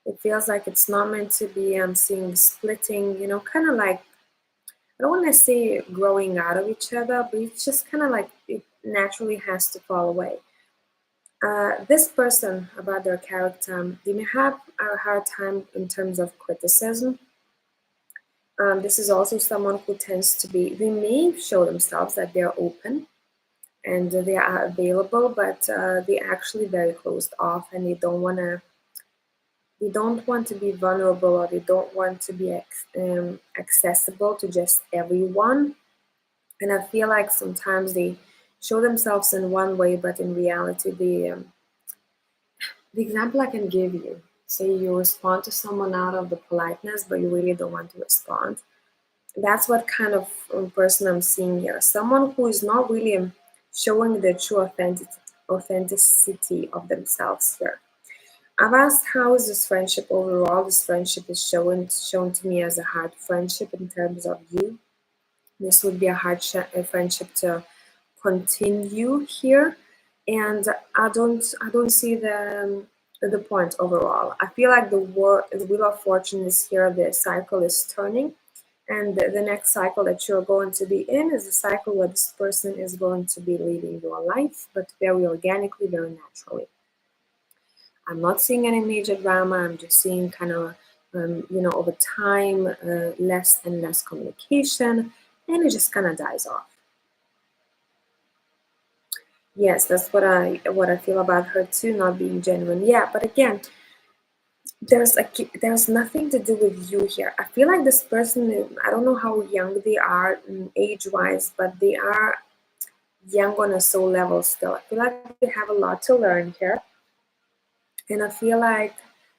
It feels like it's not meant to be. I'm seeing splitting, kind of like, I don't want to say growing out of each other, but it's just kind of like it naturally has to fall away. This person, about their character, they may have a hard time in terms of criticism. This is also someone who tends to be, they may show themselves that they're open and they are available, but they're actually very closed off and they don't want to be vulnerable, or they don't want to be accessible to just everyone. And I feel like sometimes they show themselves in one way, but in reality, the example I can give you, say you respond to someone out of the politeness, but you really don't want to respond. That's what kind of person I'm seeing here. Someone who is not really showing the true authenticity of themselves here. I've asked how is this friendship overall. This friendship is shown to me as a hard friendship in terms of you. This would be a hard a friendship to continue here, and I don't see the point overall. I feel like the wheel of fortune is here. The cycle is turning, and the next cycle that you're going to be in is a cycle where this person is going to be leading your life, but very organically, very naturally. I'm not seeing any major drama. I'm just seeing kind of, over time, less and less communication, and it just kind of dies off. Yes, that's what I feel about her too, not being genuine. Yeah, but again, there's nothing to do with you here. I feel like this person, I don't know how young they are age-wise, but they are young on a soul level still. I feel like they have a lot to learn here. And I feel like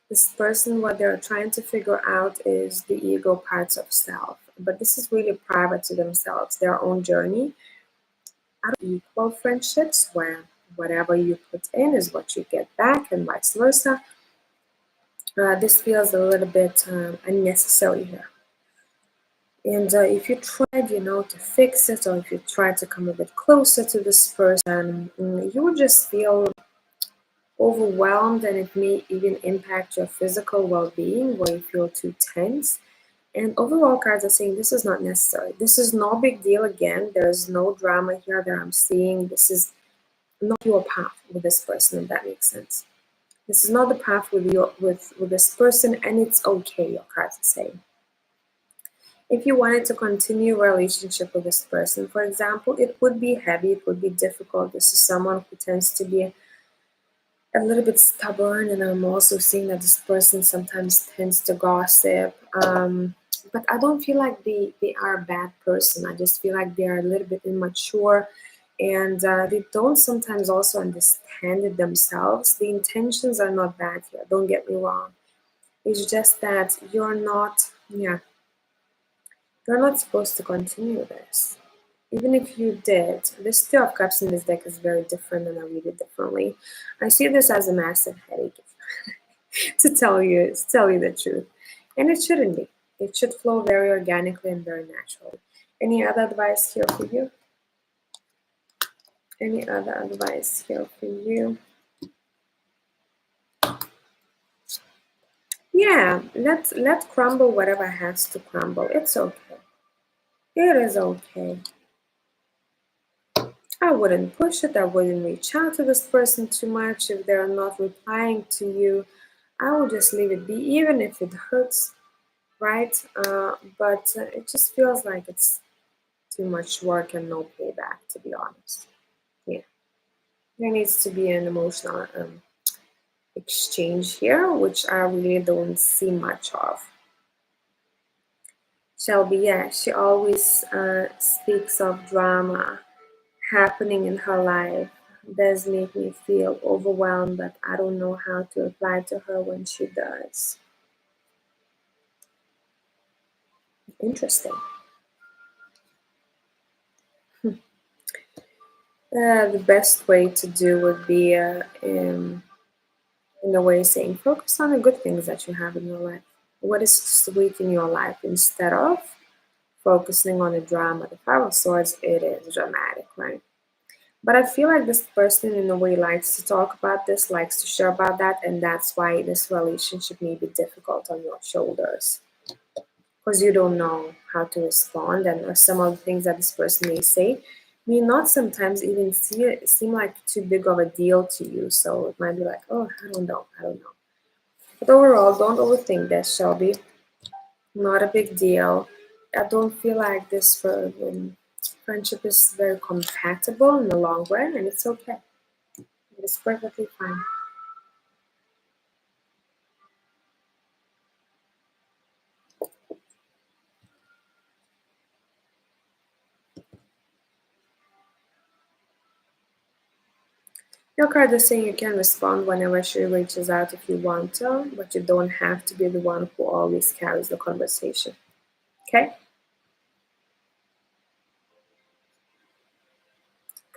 this person, what they're trying to figure out is the ego parts of self. But this is really private to themselves, their own journey. I don't equal friendships where whatever you put in is what you get back, and vice versa. This feels a little bit unnecessary here. And if you tried, to fix it, or if you try to come a bit closer to this person, you would just feel overwhelmed, and it may even impact your physical well-being where you feel too tense. And overall, cards are saying this is not necessary. This is no big deal. Again, there's no drama here that I'm seeing. This is not your path with this person, if that makes sense. This is not the path with this person, and it's okay, your cards are saying. If you wanted to continue a relationship with this person, for example, it would be heavy, it would be difficult. This is someone who tends to be a little bit stubborn, and I'm also seeing that this person sometimes tends to gossip. But I don't feel like they are a bad person. I just feel like they are a little bit immature, and they don't sometimes also understand it themselves. The intentions are not bad here, don't get me wrong. It's just that you're not supposed to continue this. Even if you did, this Two of Cups in this deck is very different, and I read it differently. I see this as a massive headache, to tell you the truth. And it shouldn't be. It should flow very organically and very naturally. Any other advice here for you? Any other advice here for you? Yeah, let crumble whatever has to crumble. It's okay. It is okay. I wouldn't push it. I wouldn't reach out to this person too much if they're not replying to you. I would just leave it be, even if it hurts, right? But it just feels like it's too much work and no payback, to be honest. Yeah, there needs to be an emotional exchange here, which I really don't see much of. Shelby, yeah, she always speaks of drama happening in her life. Does make me feel overwhelmed, but I don't know how to reply to her when she does. Interesting. The best way to do would be, in a way, saying focus on the good things that you have in your life. What is sweet in your life instead of focusing on the drama. The Five of Swords, it is dramatic, right? But I feel like this person, in a way, likes to talk about this, likes to share about that, and that's why this relationship may be difficult on your shoulders because you don't know how to respond, and some of the things that this person may say may not sometimes even seem like too big of a deal to you. So it might be like, oh, I don't know. But overall, don't overthink this, Shelby. Not a big deal. I don't feel like this friendship is very compatible in the long run, and it's okay. It is perfectly fine. Your card is saying you can respond whenever she reaches out if you want to, but you don't have to be the one who always carries the conversation. Okay?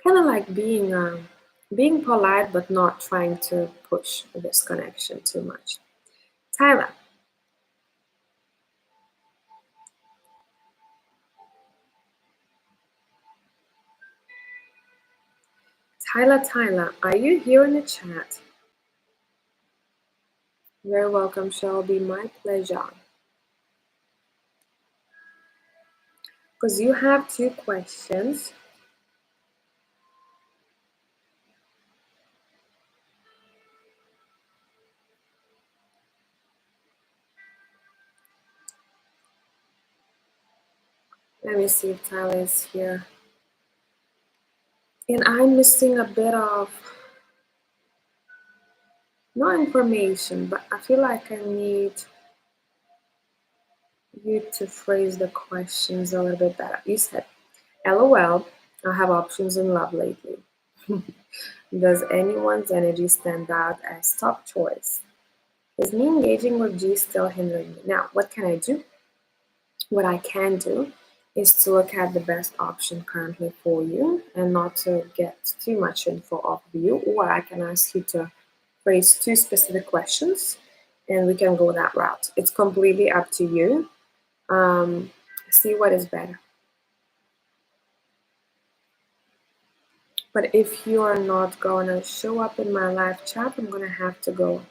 Kind of like being polite but not trying to push this connection too much. Tyler. Tyler, are you here in the chat? Very welcome, Shelby. My pleasure. Because you have two questions. Let me see if Tyler is here. And I'm missing a bit of, no information, but I feel like I need you to phrase the questions a little bit better. You said, LOL, I have options in love lately. Does anyone's energy stand out as top choice? Is me engaging with G still hindering me? Now, what can I do? What I can do is to look at the best option currently for you and not to get too much info off of you, or I can ask you to phrase two specific questions and we can go that route. It's completely up to you. See what is better. But if you are not going to show up in my live chat, I'm going to have to go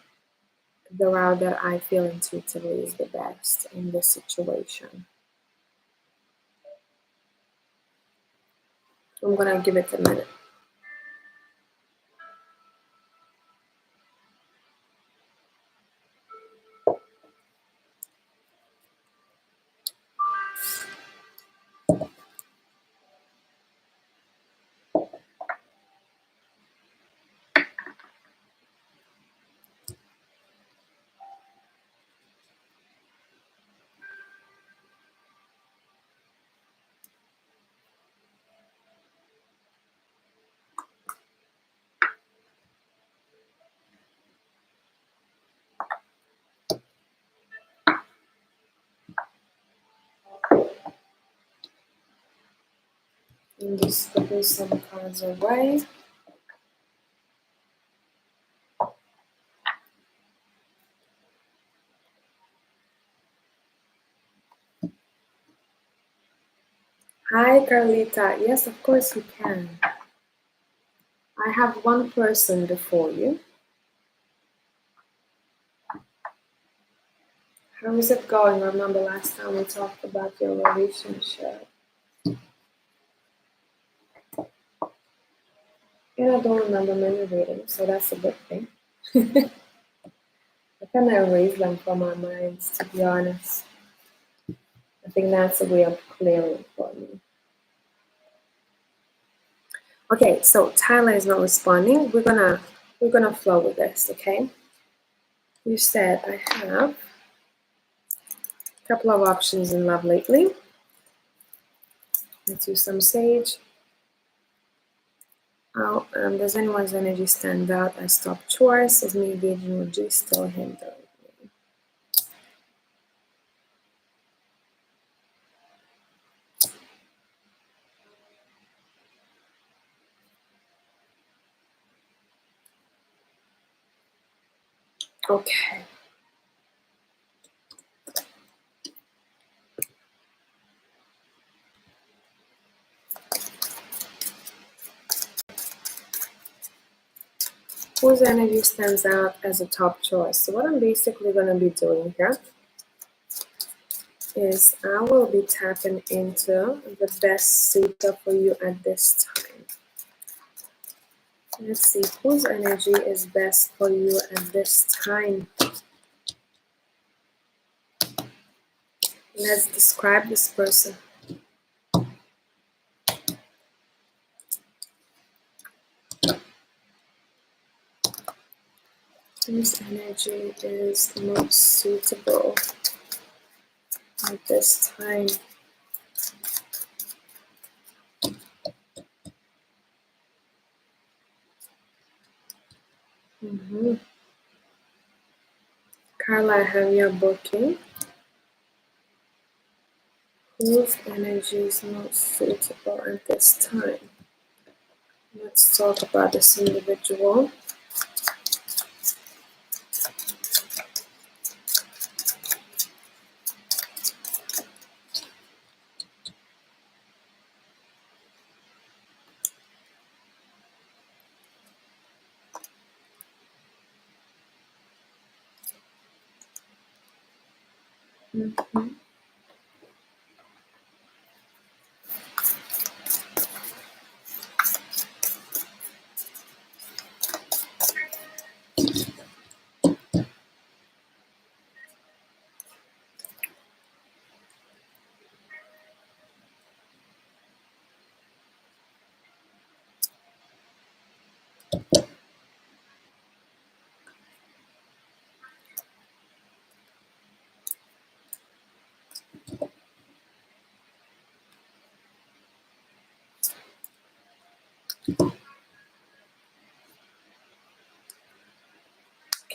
the route that I feel intuitively is the best in this situation. I'm going to give it a minute. And just put some cards away. Hi, Carlita. Yes, of course you can. I have one person before you. How is it going? Remember last time we talked about your relationship. And I don't remember many readings, so that's a good thing. I kind of erase them from our minds, to be honest. I think that's a way of clearing for me. Okay, so Tyler is not responding. We're gonna flow with this, okay? You said I have a couple of options in love lately. Let's use some sage. Oh, does anyone's energy stand out as top choice? Is me engaging with G still hindering me? Okay. Whose energy stands out as a top choice? So what I'm basically going to be doing here is I will be tapping into the best suitor for you at this time. Let's see whose energy is best for you at this time. Let's describe this person. Whose energy is most suitable at this time? Carla, I have your booking. Whose energy is most suitable at this time? Let's talk about this individual.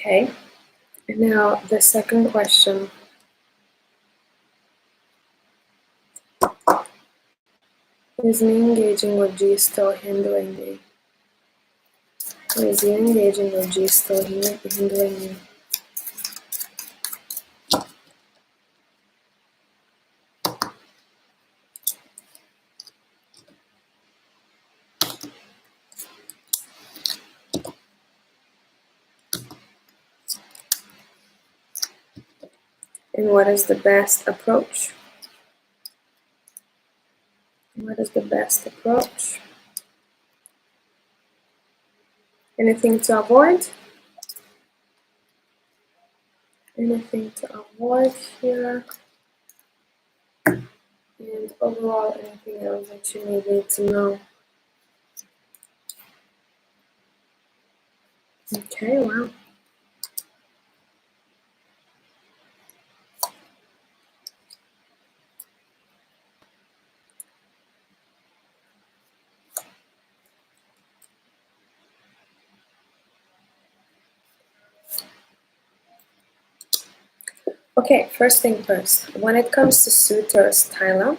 Okay, now the second question. Is me engaging with G still hindering me? Or is he engaging with G still hindering me? And what is the best approach? What is the best approach? Anything to avoid? Anything to avoid here? And overall, anything else that you may need to know? Okay, wow. Okay, first thing first. When it comes to suitors, Tyler,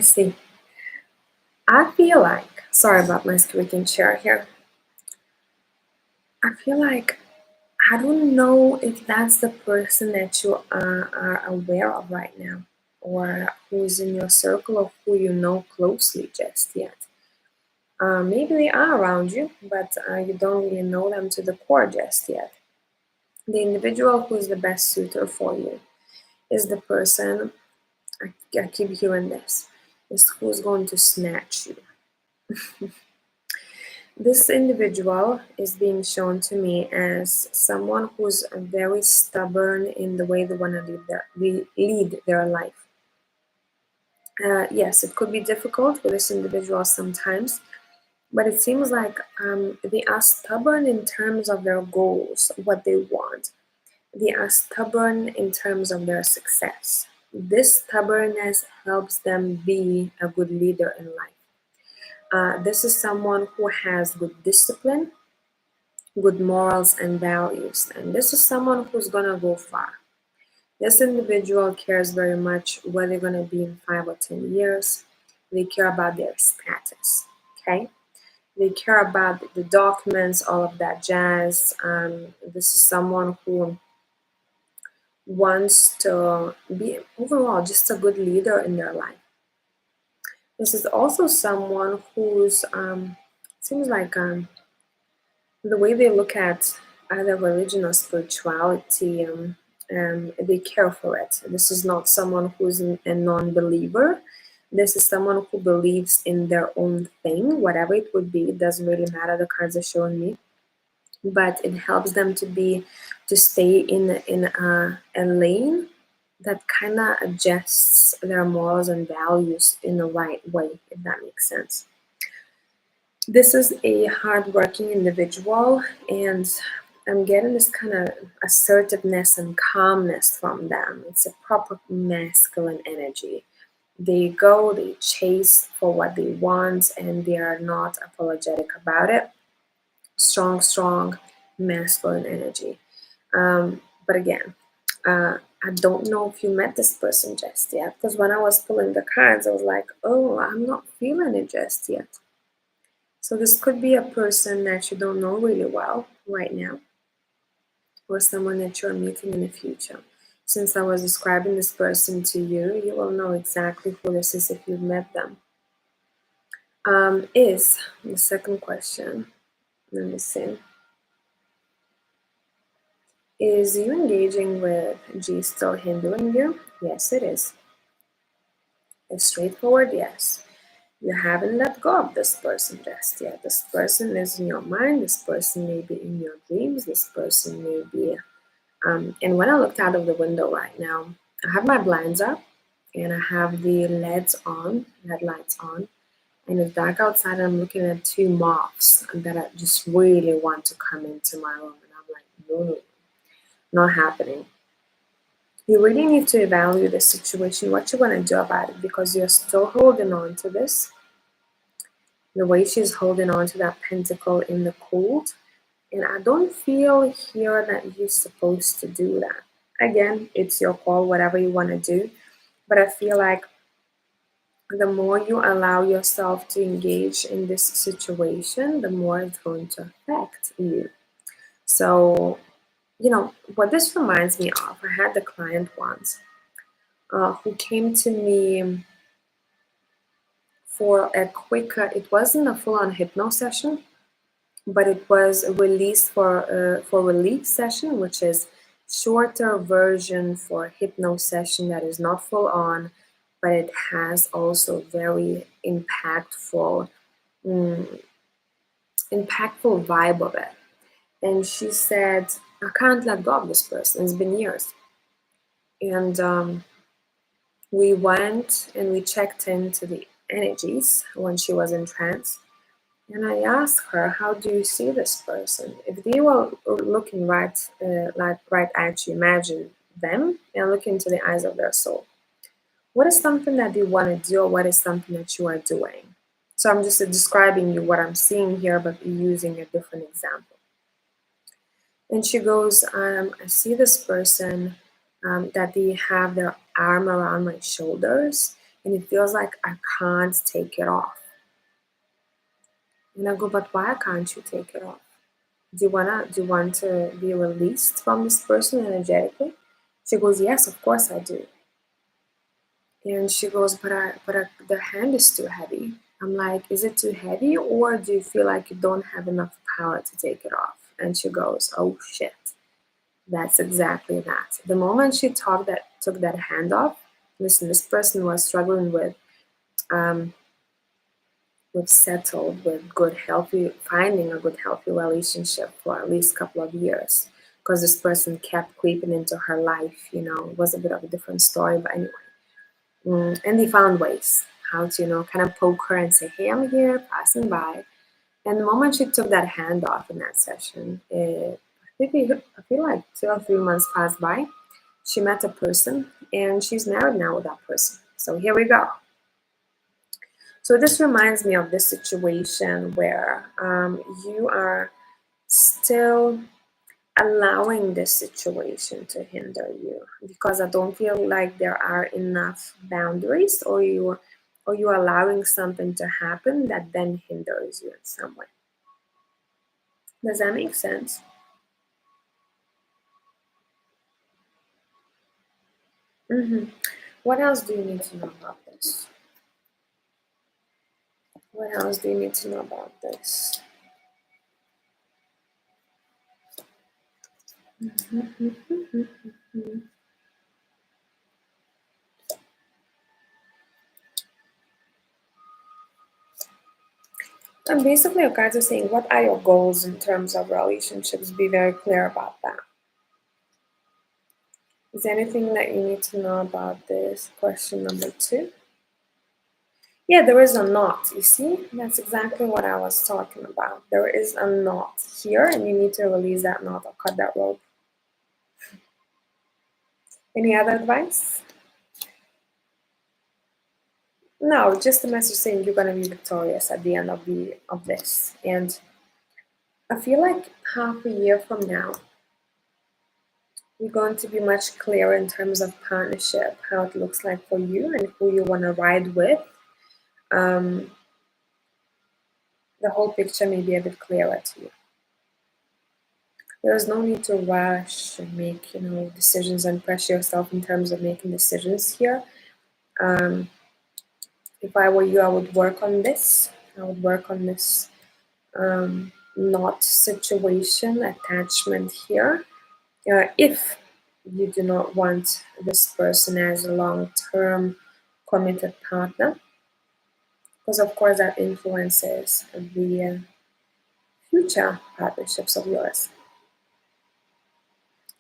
see, I feel like, sorry about my squeaking chair here. I feel like I don't know if that's the person that you are aware of right now, or who's in your circle of who you know closely just yet. Maybe they are around you, but you don't really know them to the core just yet. The individual who is the best suitor for you is the person, I keep hearing this, is who's going to snatch you. This individual is being shown to me as someone who's very stubborn in the way they want to lead their life. Yes, it could be difficult with this individual sometimes, but it seems like they are stubborn in terms of their goals, what they want. They are stubborn in terms of their success. This stubbornness helps them be a good leader in life. This is someone who has good discipline, good morals, and values. And this is someone who's going to go far. This individual cares very much where they're going to be in 5 or 10 years. They care about their status, okay? They care about the documents, all of that jazz. This is someone who wants to be overall just a good leader in their life. This is also someone who's seems like the way they look at either religion or spirituality, they care for it. This is not someone who's a non-believer. This is someone who believes in their own thing, whatever it would be. It doesn't really matter. The cards are showing me, but it helps them to stay in a lane that kind of adjusts their morals and values in the right way, if that makes sense. This is a hardworking individual, and I'm getting this kind of assertiveness and calmness from them. It's a proper masculine energy. They go, they chase for what they want, and they are not apologetic about it. strong masculine energy. But again, I don't know if you met this person just yet, because when I was pulling the cards, I was like, oh, I'm not feeling it just yet. So this could be a person that you don't know really well right now, or someone that you're meeting in the future. Since I was describing this person to you, you will know exactly who this is if you've met them. Is the second question. Let me see. Is you engaging with G still hindering you? Yes, it is. A straightforward yes. You haven't let go of this person just yet. This person is in your mind. This person may be in your dreams. This person may be. And when I looked out of the window right now, I have my blinds up and I have the LED lights on, and it's dark outside. And I'm looking at two moths that I just really want to come into my room, and I'm like, no, not happening. You really need to evaluate the situation, what you want to do about it, because you're still holding on to this. The way she's holding on to that pentacle in the cold. And I don't feel here that you're supposed to do that. Again, it's your call, whatever you want to do. But I feel like the more you allow yourself to engage in this situation, the more it's going to affect you. So, what this reminds me of, I had a client once who came to me for a quicker, it wasn't a full on hypno session, but it was a release for relief session, which is shorter version for hypno session that is not full on, but it has also very mm, impactful vibe of it. And she said, I can't let go of this person. It's been years. And we went and we checked into the energies when she was in trance. And I asked her, how do you see this person? If they were looking right at you, imagine them and look into the eyes of their soul. What is something that they want to do, or what is something that you are doing? So I'm just describing you what I'm seeing here, but using a different example. And she goes, I see this person that they have their arm around my shoulders, and it feels like I can't take it off. And I go, but why can't you take it off? Do you want to be released from this person energetically? She goes, yes, of course I do. And she goes, but the hand is too heavy. I'm like, is it too heavy, or do you feel like you don't have enough power to take it off? And she goes, oh shit, that's exactly that. The moment she took that hand off, listen, this person was struggling um, finding a good healthy relationship for at least a couple of years, because this person kept creeping into her life. It was a bit of a different story, but anyway. And they found ways how to, kind of poke her and say, hey, I'm here, passing by. And the moment she took that hand off in that session, I feel like 2 or 3 months passed by. She met a person, and she's married now with that person. So here we go. So this reminds me of this situation where you are still allowing this situation to hinder you, because I don't feel like there are enough boundaries, or you're allowing something to happen that then hinders you in some way. Does that make sense? Mm-hmm. What else do you need to know about this? What else do you need to know about this? And basically, your cards are saying, what are your goals in terms of relationships? Be very clear about that. Is there anything that you need to know about this? Question number 2. Yeah, there is a knot. You see? That's exactly what I was talking about. There is a knot here, and you need to release that knot or cut that rope. Any other advice? No, just a message saying you're gonna be victorious at the end of this. And I feel like half a year from now, you're going to be much clearer in terms of partnership, how it looks like for you and who you want to ride with. Um, the whole picture may be a bit clearer to you. There's no need to rush and make, decisions and pressure yourself in terms of making decisions here. Um, if I were you, I would work on this. I would work on this not situation, attachment here. If you do not want this person as a long-term committed partner, because of course that influences the future partnerships of yours.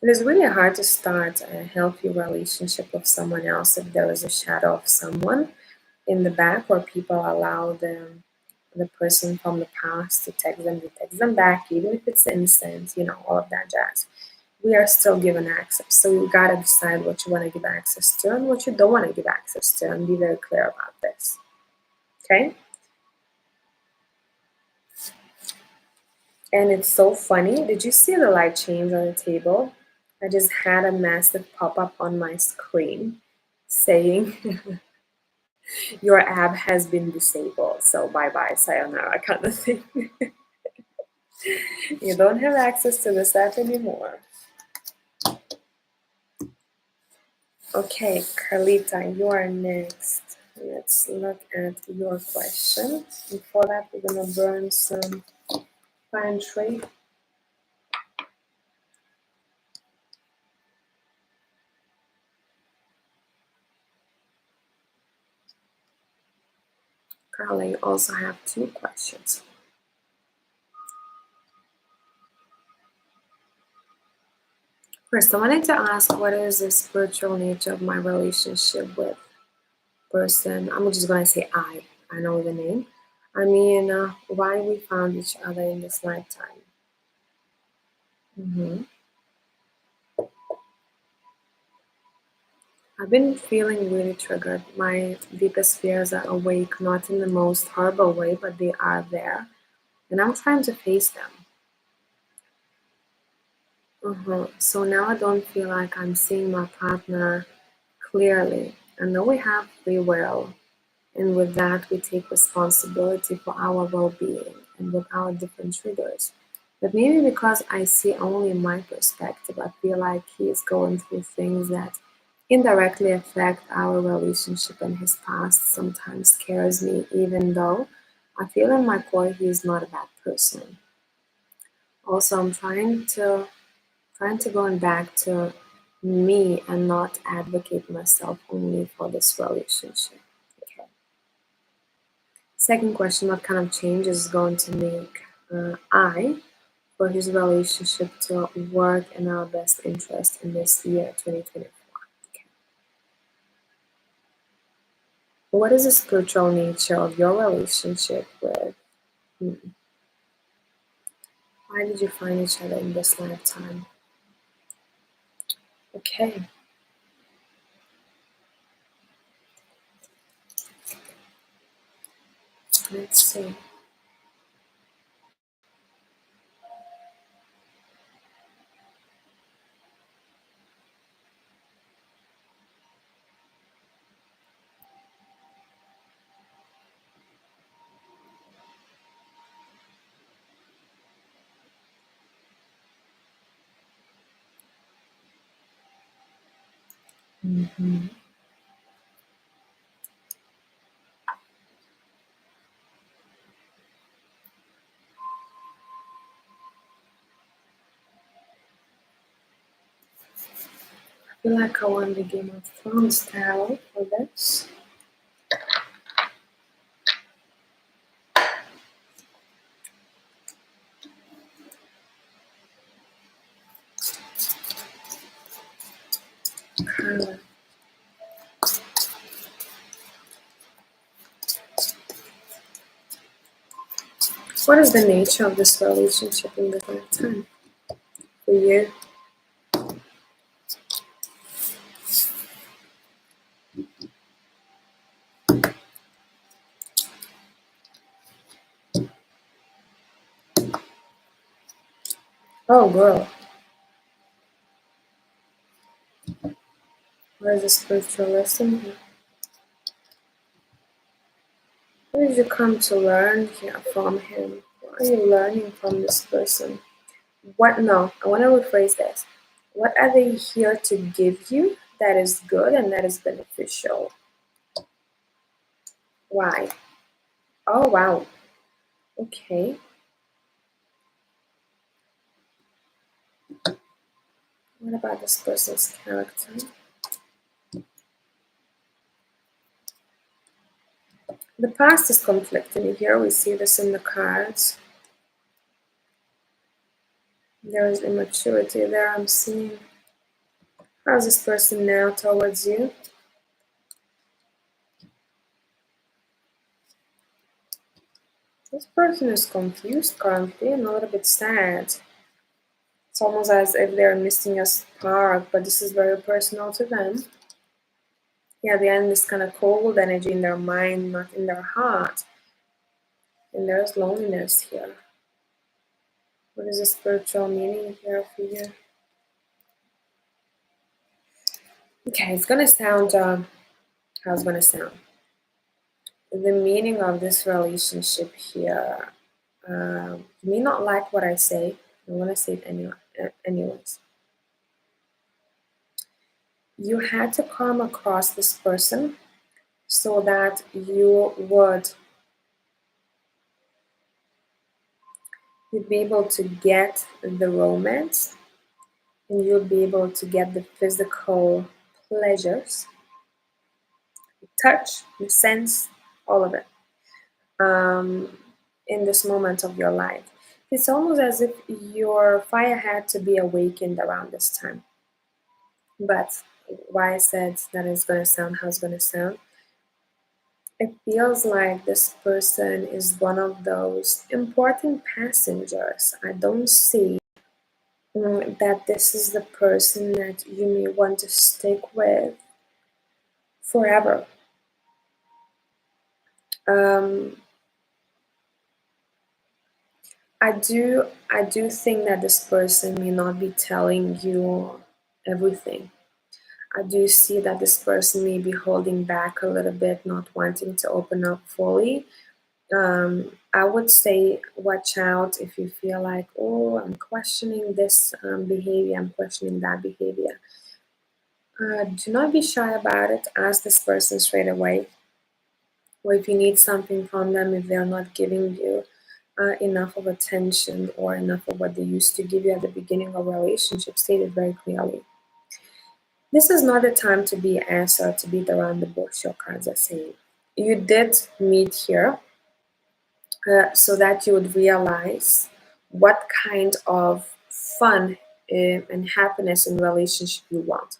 It is really hard to start a healthy relationship with someone else if there is a shadow of someone in the back, or people allow the person from the past to text them back, even if it's innocent, all of that jazz. We are still given access. So you gotta decide what you want to give access to and what you don't want to give access to, and be very clear about this. Okay? And it's so funny. Did you see the light change on the table? I just had a massive pop-up on my screen saying your app has been disabled. So bye-bye, sayonara kind of thing. You don't have access to this app anymore. Okay, Carlita, you are next. Let's look at your question. Before that, we're gonna burn some pantry. Carla, you also have 2 questions. First, I wanted to ask, what is the spiritual nature of my relationship with person? I'm just gonna say I know the name. I mean, why we found each other in this lifetime. I've been feeling really triggered. My deepest fears are awake, not in the most horrible way, but they are there. And I'm trying to face them. So now I don't feel like I'm seeing my partner clearly. I know we have free will, and with that, we take responsibility for our well being and with our different triggers. But maybe because I see only my perspective, I feel like he is going through things that indirectly affect our relationship, and his past sometimes scares me, even though I feel in my core he is not a bad person. Also, I'm trying to going back to me and not advocate myself only for this relationship. Okay. Second question, what kind of changes is going to make I for his relationship to work in our best interest in this year, 2024? Okay. What is the spiritual nature of your relationship with me? Why did you find each other in this lifetime? Okay. Let's see. Mm-hmm. I feel like I want the Game of Thrones tarot for this. Carla. What is the nature of this relationship in this lifetime for you? Oh, girl. Where's the spiritual lesson here? What did you come to learn here from him? What are you learning from this person? What? No, I want to rephrase this. What are they here to give you that is good and that is beneficial? Why? Oh, wow. Okay. What about this person's character? The past is conflicting. Here we see this in the cards. There is immaturity there, I'm seeing. How's this person now towards you? This person is confused currently and a little bit sad. It's almost as if they're missing a spark, but this is very personal to them. Yeah, they're in this kind of cold energy in their mind, not in their heart. And there's loneliness here. What is the spiritual meaning here for you? Okay, it's gonna sound, how it's gonna sound. The meaning of this relationship here, you may not like what I say. I want to say it anyways. You had to come across this person so that you'd be able to get the romance and you'll be able to get the physical pleasures, the touch, the sense, all of it, in this moment of your life. It's almost as if your fire had to be awakened around this time. But why I said that it's going to sound how it's going to sound, it feels like this person is one of those important passengers. I don't see that this is the person that you may want to stick with forever. Um, I do think that this person may not be telling you everything. I do see that this person may be holding back a little bit, not wanting to open up fully. I would say watch out if you feel like, oh, I'm questioning this behavior, I'm questioning that behavior. Do not be shy about it. Ask this person straight away. Or if you need something from them, if they're not giving you enough of attention or enough of what they used to give you at the beginning of a relationship, state it very clearly. This is not the time to be answered, to beat around the bush, your cards are saying. You did meet here so that you would realize what kind of fun and happiness in relationship you want.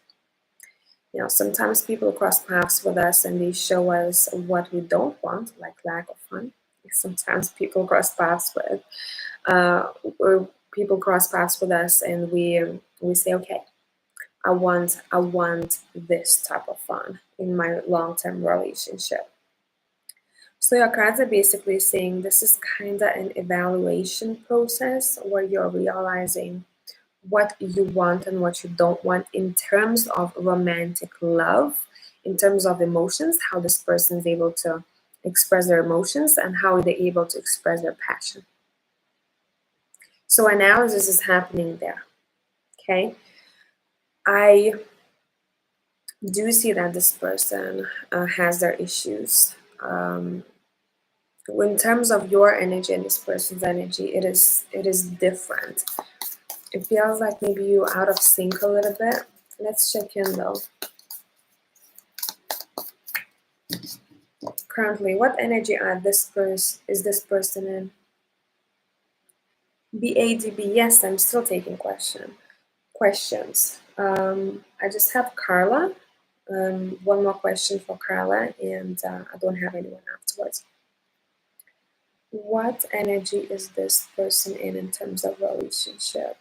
You know, sometimes people cross paths with us and they show us what we don't want, like lack of fun. Sometimes or people cross paths with us and we say, okay, I want this type of fun in my long-term relationship. So your cards are basically saying this is kind of an evaluation process where you're realizing what you want and what you don't want in terms of romantic love, in terms of emotions, how this person is able to express their emotions and how they're able to express their passion. So analysis is happening there. Okay. I do see that this person has their issues. In terms of your energy and this person's energy, it is different. It feels like maybe you out of sync a little bit. Let's check in though. Currently, what energy is this person in? BADB. Yes, I'm still taking questions. I just have Carla. One more question for Carla, and I don't have anyone afterwards. What energy is this person in terms of relationship?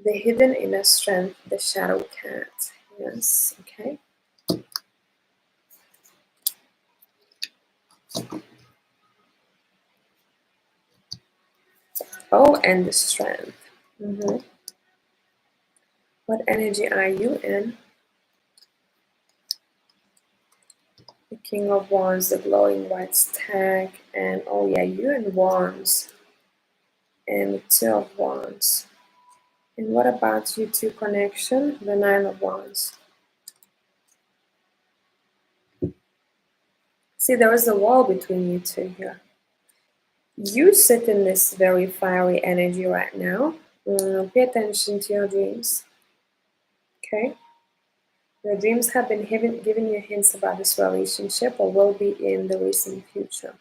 The hidden inner strength, the shadow cat. Yes, okay. Oh, and the strength. What energy are you in? The King of Wands, the glowing white stag, and oh yeah, you and Wands, and the Two of Wands. And what about you two connection? The Nine of Wands. See, there is a wall between you two here. You sit in this very fiery energy right now. Pay attention to your dreams. Okay? Your dreams have been giving you hints about this relationship or will be in the recent future.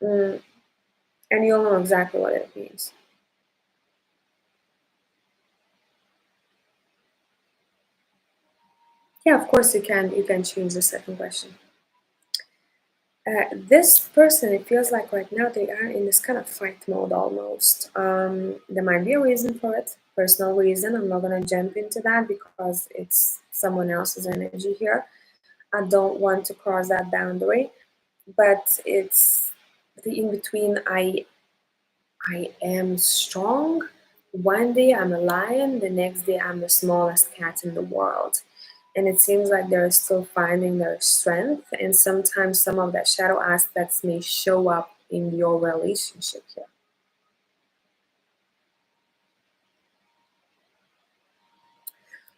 And you'll know exactly what it means. Yeah, of course you can change the second question. This person, it feels like right now they are in this kind of fight mode almost. There might be a reason for it, personal reason. I'm not going to jump into that because it's someone else's energy here. I don't want to cross that boundary, but it's the in between. I am strong. One day I'm a lion, the next day I'm the smallest cat in the world. And it seems like they're still finding their strength, and sometimes some of that shadow aspects may show up in your relationship here.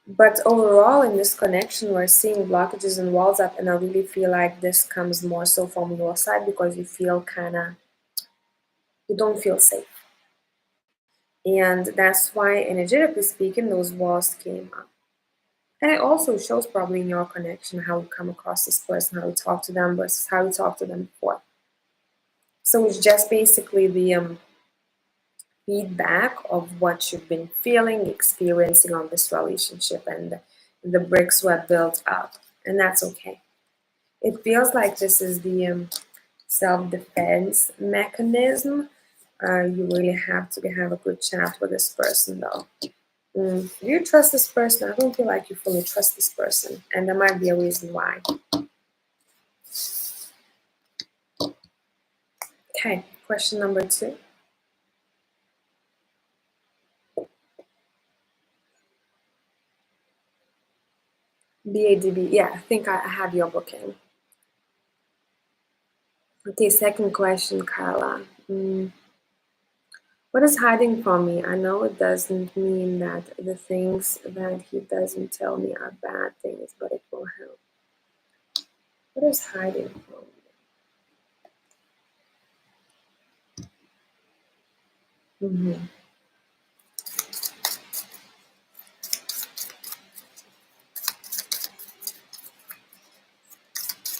But overall, in this connection, we're seeing blockages and walls up, and I really feel like this comes more so from your side because you feel kind of, you don't feel safe. And that's why, energetically speaking, those walls came up. And it also shows probably in your connection how you come across this person, how you talk to them versus how you talk to them before. So it's just basically the feedback of what you've been feeling, experiencing on this relationship, and the bricks were built up, and that's okay. It feels like this is the self-defense mechanism. You really have to have a good chat with this person, though. Do you trust this person? I don't feel like you fully trust this person, and there might be a reason why. Okay, question number 2. BADB. Yeah, I think I have your booking. Okay, second question, Carla. What is hiding from me? I know it doesn't mean that the things that he doesn't tell me are bad things, but it will help. What is hiding from me?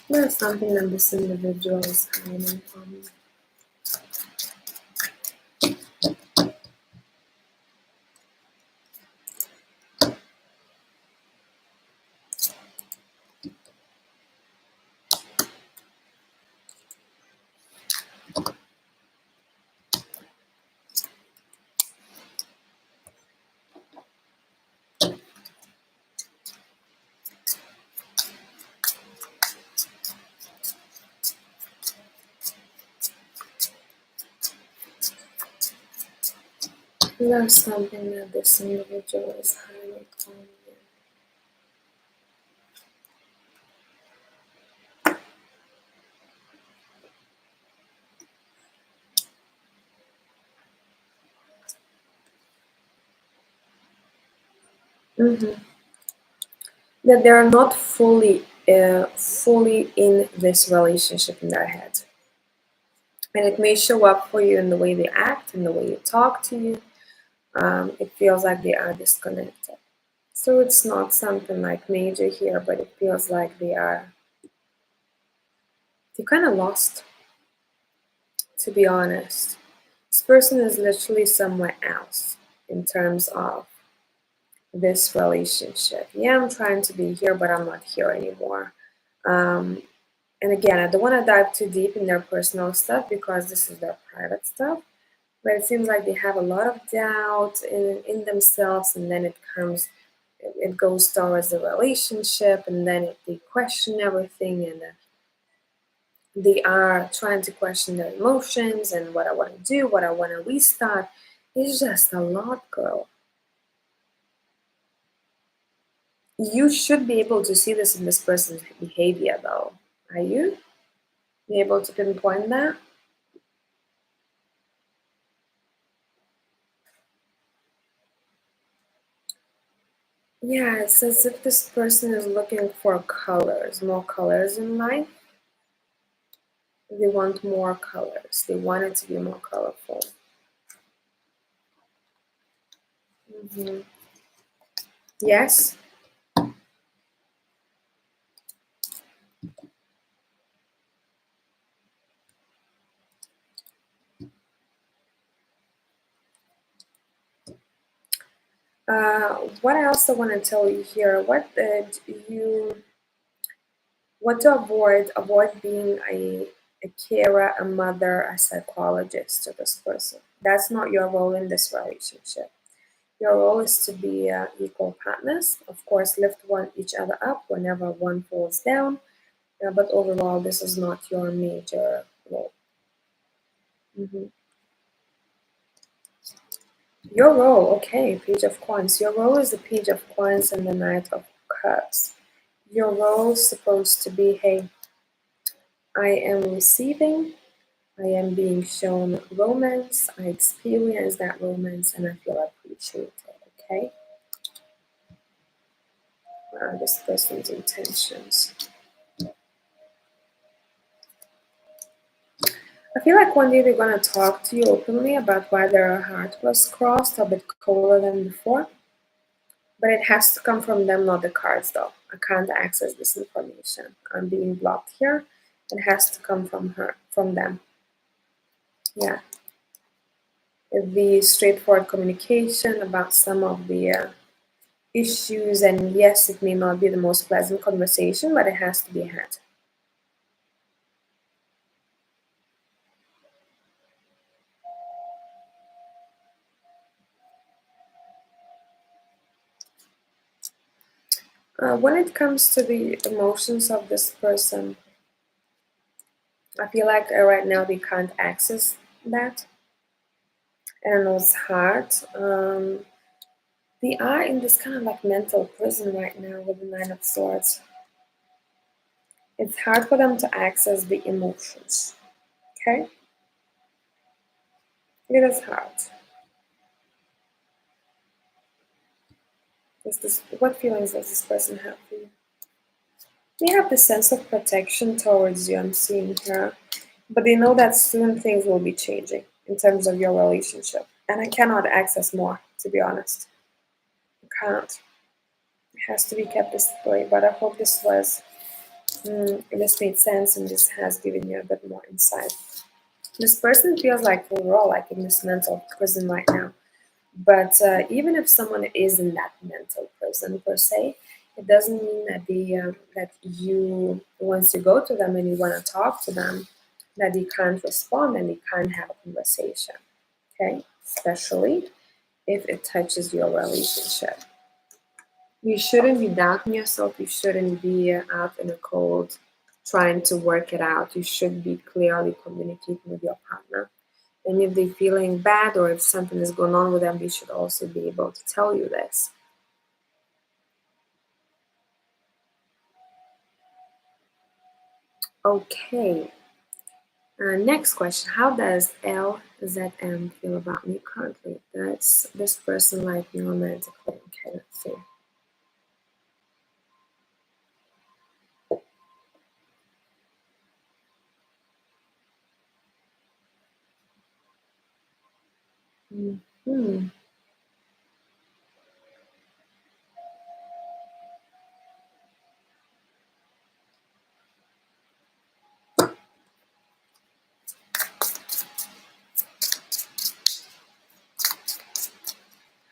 There's something that this individual is hiding from me. There's something that this individual is hiding from me. That they're not fully in this relationship in their head, and it may show up for you in the way they act, in the way you talk to you. It feels like they are disconnected. So it's not something like major here, but it feels like they're kind of lost, to be honest. This person is literally somewhere else in terms of this relationship. Yeah, I'm trying to be here, but I'm not here anymore. And again, I don't want to dive too deep in their personal stuff because this is their private stuff. But it seems like they have a lot of doubt in themselves, and then it goes towards the relationship, and then they question everything, and they are trying to question their emotions and what I want to do, what I want to restart. It's just a lot, girl. You should be able to see this in this person's behavior, though. Are you? Be able to pinpoint that? Yeah, it's as if this person is looking for colors, more colors in life. They want more colors. They want it to be more colorful. Hmm. Yes. What else I want to tell you here? What to avoid? Avoid being a carer, a mother, a psychologist to this person. That's not your role in this relationship. Your role is to be equal partners. Of course, lift one each other up whenever one falls down. But overall, this is not your major role. Mhm. Your role, okay, Page of Coins. Your role is the Page of Coins and the Knight of Cups. Your role is supposed to be, hey, I am receiving, I am being shown romance, I experience that romance, and I feel appreciated, okay? This person's intentions. I feel like one day they're gonna talk to you openly about why their heart was crossed a bit colder than before. But it has to come from them, not the cards, though. I can't access this information. I'm being blocked here. It has to come from them. Yeah. The straightforward communication about some of the issues, and yes, it may not be the most pleasant conversation, but it has to be had. When it comes to the emotions of this person, I feel like right now they can't access that. I don't know, it's hard. They are in this kind of like mental prison right now with the Nine of Swords. It's hard for them to access the emotions. Okay? It is hard. What feelings does this person have for you? They have the sense of protection towards you, I'm seeing here. But they know that soon things will be changing in terms of your relationship. And I cannot access more, to be honest. I can't. It has to be kept this way. But I hope this made sense and this has given you a bit more insight. This person feels like we're all like in this mental prison right now. But even if someone is in that mental prison per se, it doesn't mean that that you once you go to them and you want to talk to them, that you can't respond and you can't have a conversation. Okay, especially if it touches your relationship. You shouldn't be doubting yourself. You shouldn't be out in the cold trying to work it out. You should be clearly communicating with your partner. And if they're feeling bad or if something is going on with them, they should also be able to tell you this. Okay. Next question. How does LZM feel about me currently? Does this person like me romantically? Okay, let's see. Hmm.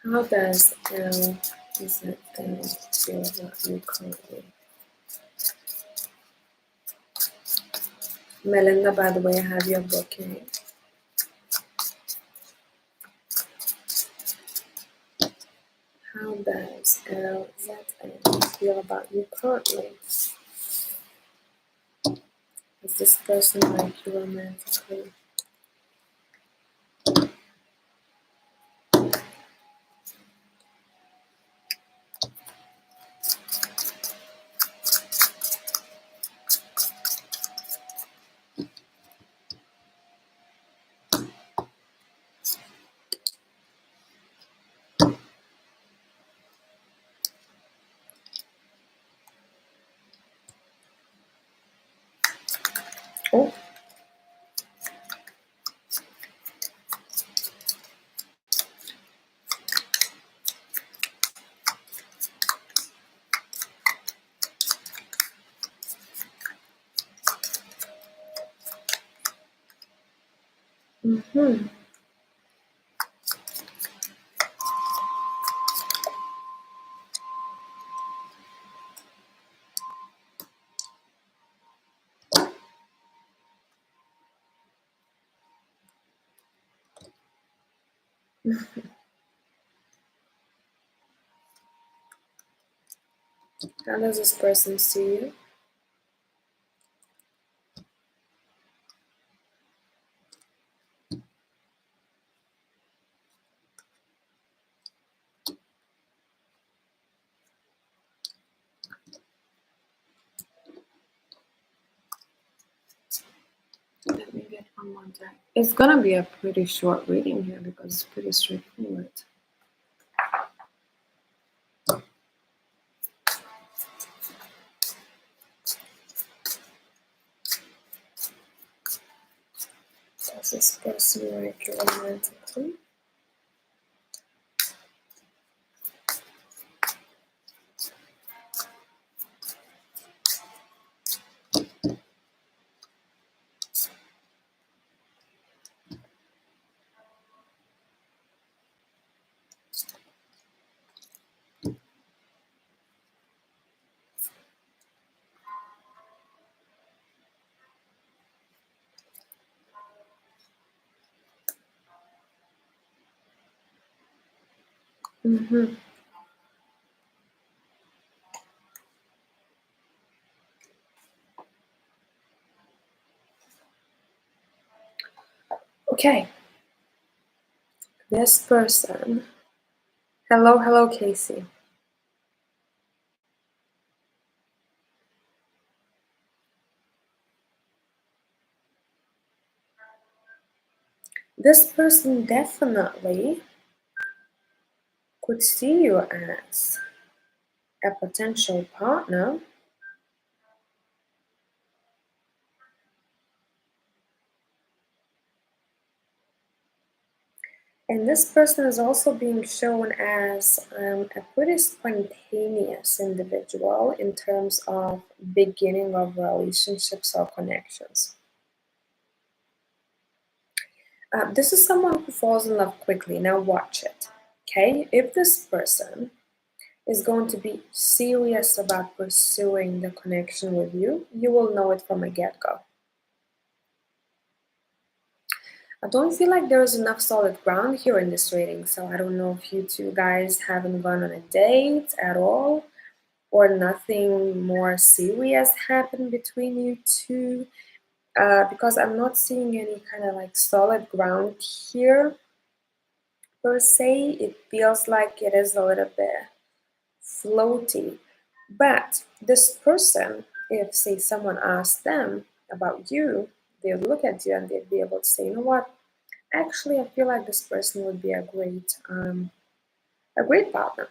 How does LZM feel about me currently? Melinda, by the way, I have your booking. How does LZM feel about you currently? Is this person like you romantically? Oh. Mm-hmm. How does this person see you? Let me get one more time. It's gonna be a pretty short reading here because it's pretty straightforward. Does this person like you romantically? Mm-hmm. Okay. This person. Hello, Casey. This person definitely could see you as a potential partner. And this person is also being shown as a pretty spontaneous individual in terms of beginning of relationships or connections. This is someone who falls in love quickly. Now watch it. Okay? If this person is going to be serious about pursuing the connection with you, you will know it from a get-go. I don't feel like there's enough solid ground here in this reading, so I don't know if you two guys haven't gone on a date at all, or nothing more serious happened between you two, because I'm not seeing any kind of like solid ground here per se. It feels like it is a little bit floaty. But this person, if say someone asked them about you, they'd look at you and they'd be able to say, you know what? Actually, I feel like this person would be a great partner.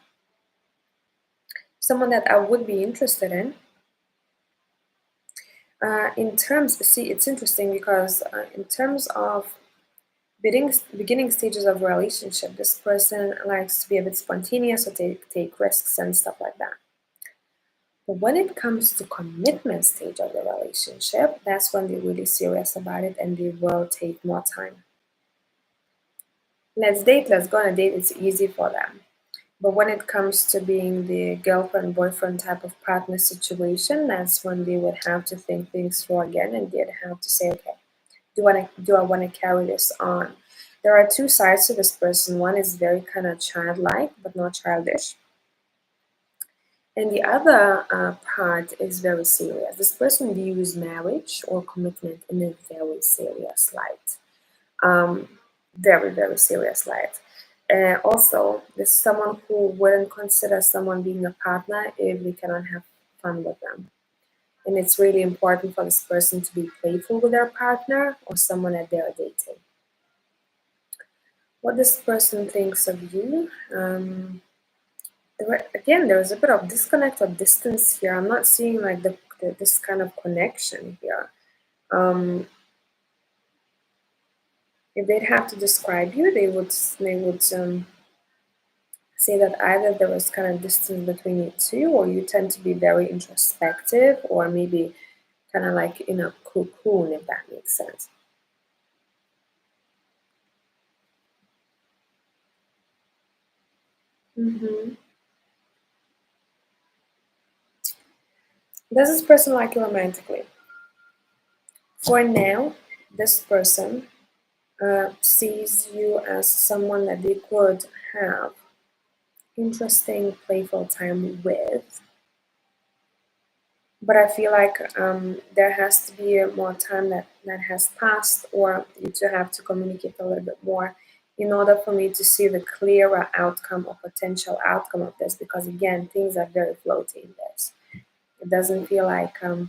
Someone that I would be interested in. In terms, see, it's interesting because in terms of beginning stages of a relationship, this person likes to be a bit spontaneous or take risks and stuff like that. But when it comes to commitment stage of the relationship, that's when they're really serious about it and they will take more time. Let's date, let's go on a date, it's easy for them. But when it comes to being the girlfriend boyfriend type of partner situation, that's when they would have to think things through again and they'd have to say, okay, do I want to carry this on? There are two sides to this person. One is very kind of childlike, but not childish. And the other part is very serious. This person views marriage or commitment in a very serious light. Um, very serious light. Also, there's someone who wouldn't consider someone being a partner if they cannot have fun with them. And it's really important for this person to be playful with their partner or someone that they're dating. what this person thinks of you. Again, there's a bit of disconnect or distance here. I'm not seeing like this kind of connection here. If they'd have to describe you, they would say that either there was kind of distance between you two, or you tend to be very introspective, or maybe kind of like in a cocoon, if that makes sense. Mm-hmm. Does this person like you romantically? For now, this person sees you as someone that they could have interesting, playful time with. But I feel like there has to be more time that has passed, or you two have to communicate a little bit more in order for me to see the clearer outcome or potential outcome of this. Because again, things are very floaty in this. It doesn't feel like I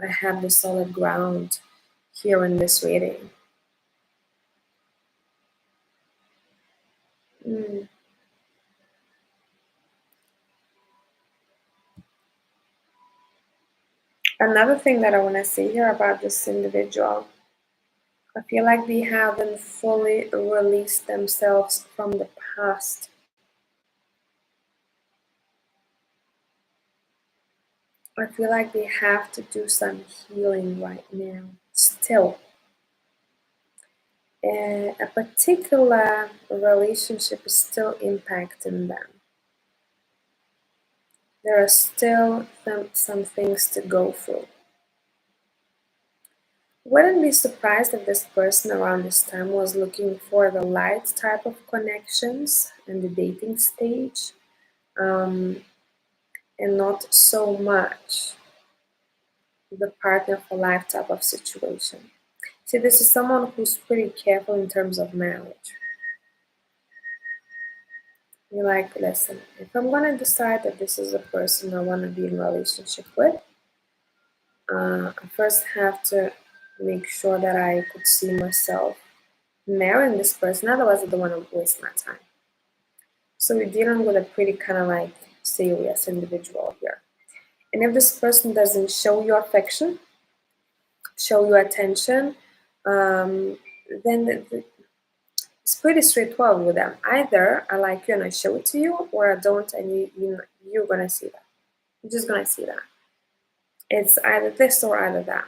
have the solid ground here in this reading. Mm. Another thing that I want to say here about this individual, I feel like they haven't fully released themselves from the past. I feel like they have to do some healing right now. Still, a particular relationship is still impacting them. There are still some things to go through. Wouldn't be surprised if this person around this time was looking for the light type of connections in the dating stage, um, and not so much the partner for life type of situation. See, this is someone who's pretty careful in terms of marriage. You're like, listen, if I'm gonna decide that this is a person I wanna be in a relationship with, I first have to make sure that I could see myself marrying this person. Otherwise, I don't want to waste my time. So we're dealing with a pretty kind of like serious individual here. And if this person doesn't show you affection, show you attention, then it's pretty straightforward with them. Either I like you and I show it to you, or I don't, and you're gonna see that. You're just gonna see that. It's either this or either that.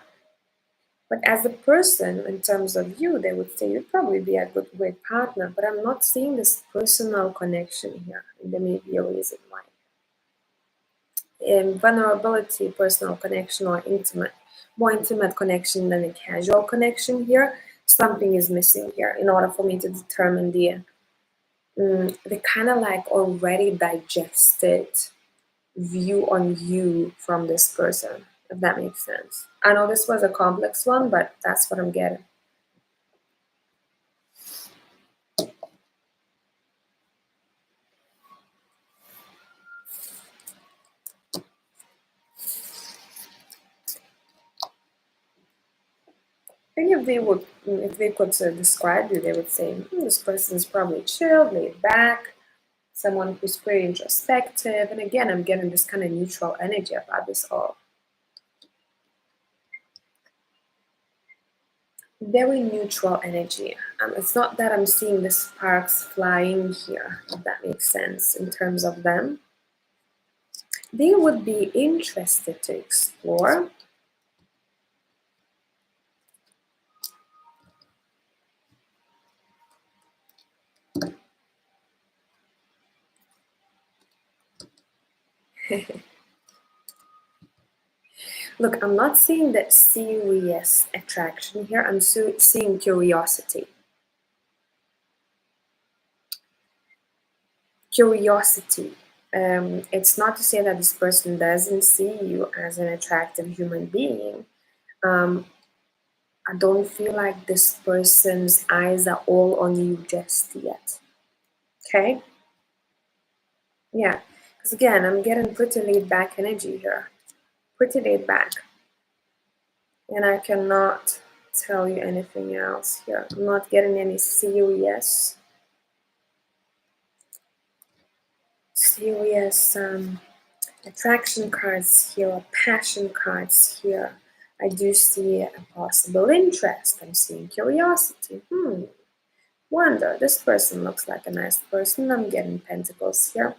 But as a person, in terms of you, they would say you'd probably be a good, great partner. But I'm not seeing this personal connection here, and there may be a reason why. Vulnerability, personal connection, or more intimate connection than a casual connection here. Something is missing here in order for me to determine the kind of like already digested view on you from this person, if that makes sense. I know this was a complex one, but that's what I'm getting. I think if they could describe you, they would say, this person is probably chill, laid back, someone who's pretty introspective. And again, I'm getting this kind of neutral energy about this all. Very neutral energy. It's not that I'm seeing the sparks flying here, if that makes sense, in terms of them. They would be interested to explore. Look, I'm not seeing that serious attraction here. I'm seeing curiosity. Curiosity. It's not to say that this person doesn't see you as an attractive human being. Um, I don't feel like this person's eyes are all on you just yet. Okay? Yeah. Because again, I'm getting pretty laid back energy here. Pretty laid back. And I cannot tell you anything else here. I'm not getting any serious attraction cards here, or passion cards here. I do see a possible interest. I'm seeing curiosity. Wonder. This person looks like a nice person. I'm getting pentacles here.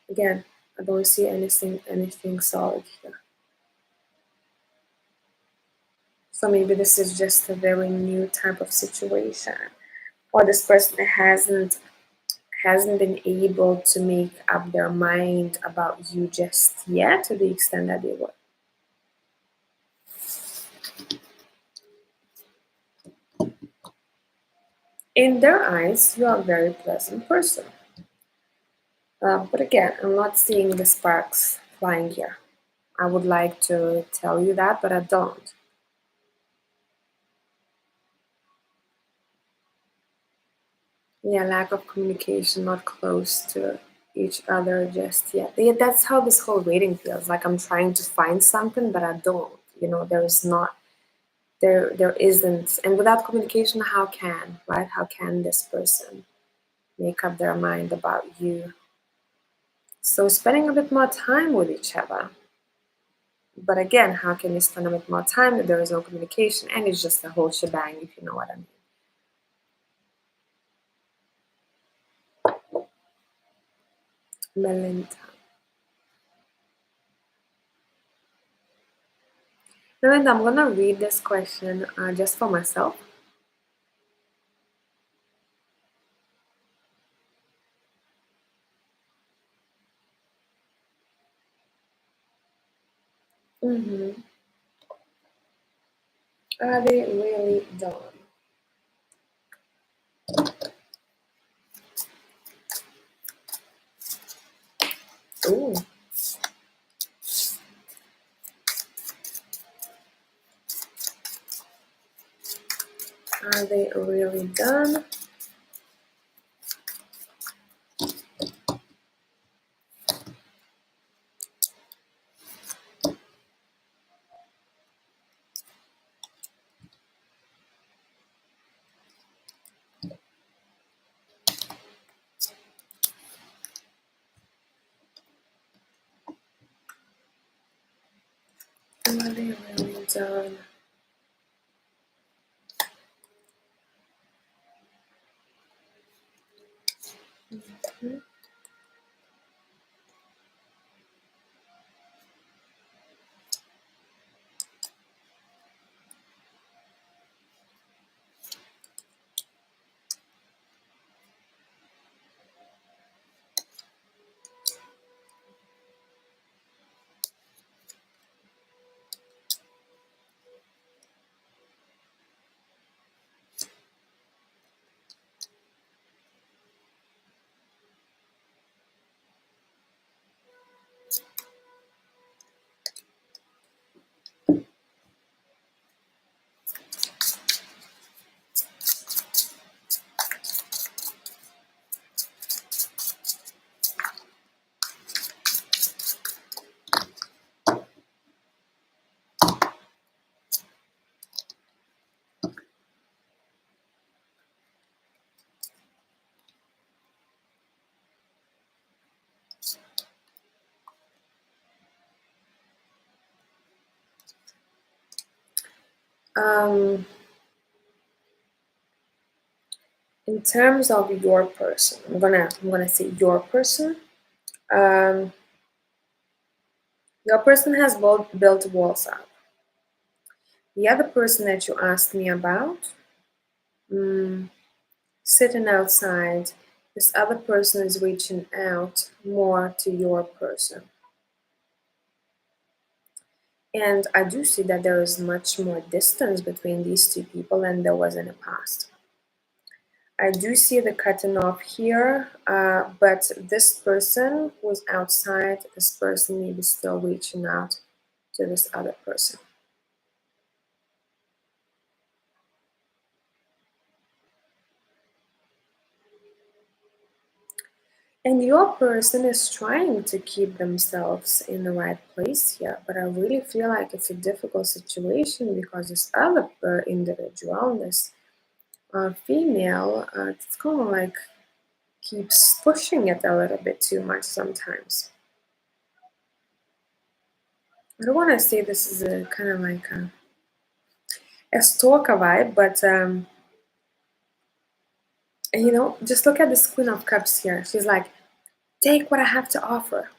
Again, I don't see anything solid here. So maybe this is just a very new type of situation, or this person hasn't been able to make up their mind about you just yet to the extent that they would. In their eyes, you are a very pleasant person. But again, I'm not seeing the sparks flying here. I would like to tell you that, but I don't. Yeah, lack of communication, not close to each other just yet. Yeah, that's how this whole reading feels. Like I'm trying to find something, but I don't. There is not, there isn't. And without communication, right? How can this person make up their mind about you? So spending a bit more time with each other. But again, how can you spend a bit more time if there is no communication and it's just a whole shebang, if you know what I mean? Melinda. Melinda, I'm gonna read this question just for myself. Are they really done? Ooh. Are they really done? Are they really done? Mhm. Um, in terms of your person, I'm gonna say your person. Um, your person has both built walls up. The other person that you asked me about, sitting outside, this other person is reaching out more to your person. And I do see that there is much more distance between these two people than there was in the past. I do see the cutting off here, but this person who's outside, this person may be still reaching out to this other person. And your person is trying to keep themselves in the right place here, but I really feel like it's a difficult situation because this other individual, this female, it's kind of like keeps pushing it a little bit too much sometimes. I don't want to say this is a kind of like a stalker vibe, but just look at this Queen of Cups here. She's like, take what I have to offer.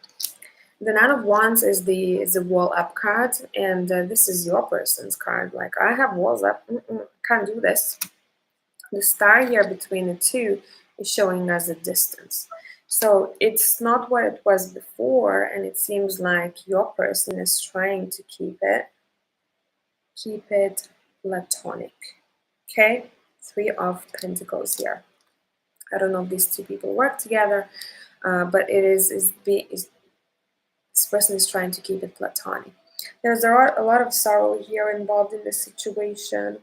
The Nine of Wands is the wall up card, and this is your person's card. Like, I have walls up, can't do this. The star here between the two is showing us a distance. So it's not what it was before, and it seems like your person is trying to keep it platonic. Okay, Three of Pentacles here. I don't know if these two people work together, but this person is trying to keep it platonic. There are a lot of sorrow here involved in this situation.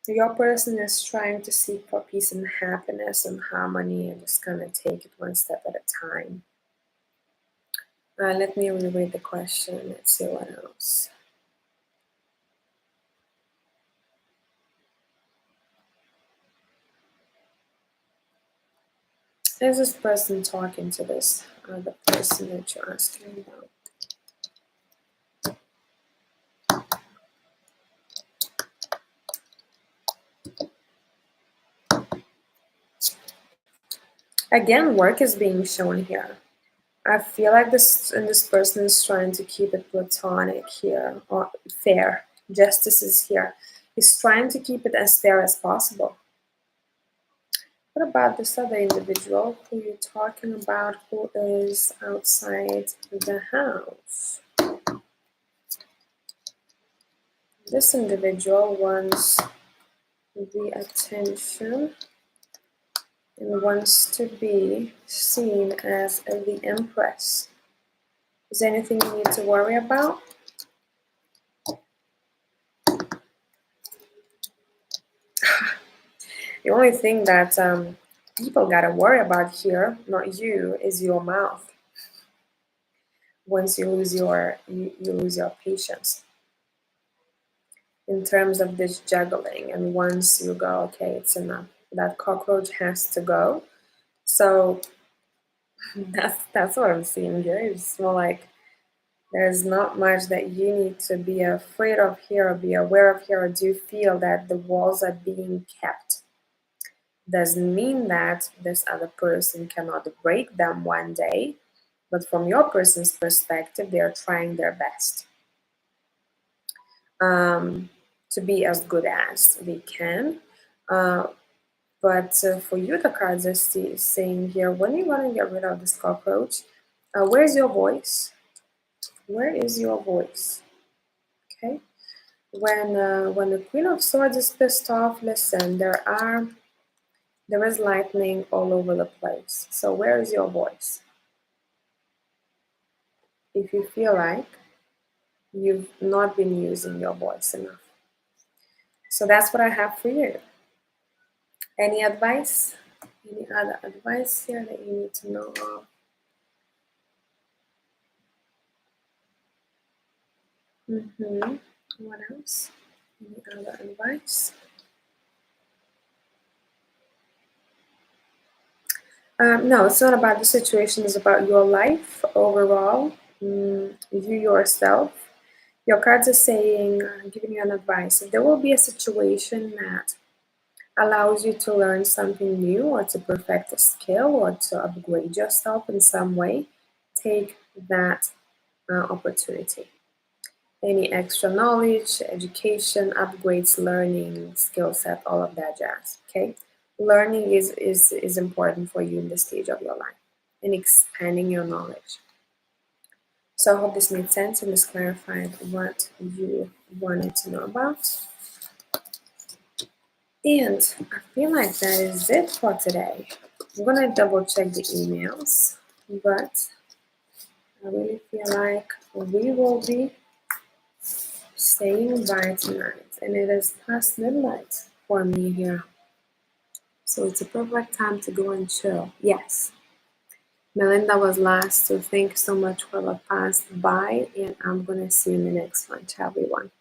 Your person is trying to seek for peace and happiness and harmony and just kind of take it one step at a time. Let me reread the question. Let's see what else. Is this person talking to this the person that you're asking about? Again, work is being shown here. I feel like this person is trying to keep it platonic here, or fair. Justice is here. He's trying to keep it as fair as possible. What about this other individual who you're talking about who is outside the house? This individual wants the attention and wants to be seen as the Empress. Is there anything you need to worry about? The only thing that people gotta worry about here, not you, is your mouth. Once you lose you lose your patience in terms of this juggling, and once you go, okay, it's enough. That cockroach has to go. So that's what I'm seeing here. It's more like there's not much that you need to be afraid of here or be aware of here, or do feel that the walls are being kept. Doesn't mean that this other person cannot break them one day, but from your person's perspective, they're trying their best to be as good as they can. But for you, the cards are saying here, when you're going to get rid of this cockroach, where's your voice? Where is your voice? Okay. When the Queen of Swords is pissed off, listen, there is lightning all over the place. So where is your voice? If you feel like you've not been using your voice enough. So that's what I have for you. Any advice? Any other advice here that you need to know of? What else? Any other advice? No, it's not about the situation. It's about your life overall. You yourself. Your cards are saying, giving you an advice. If there will be a situation that allows you to learn something new or to perfect a skill or to upgrade yourself in some way, take that opportunity. Any extra knowledge, education, upgrades, learning, skill set, all of that jazz. Okay, learning is important for you in this stage of your life and expanding your knowledge. So I hope this made sense and this clarified what you wanted to know about. And I feel like that is it for today. I'm gonna double check the emails, but I really feel like we will be saying bye tonight, and it is past midnight for me here. So it's a perfect time to go and chill. Yes. Melinda was last, so thank you so much for the past. Bye, and I'm gonna see you in the next one. Ciao, everyone.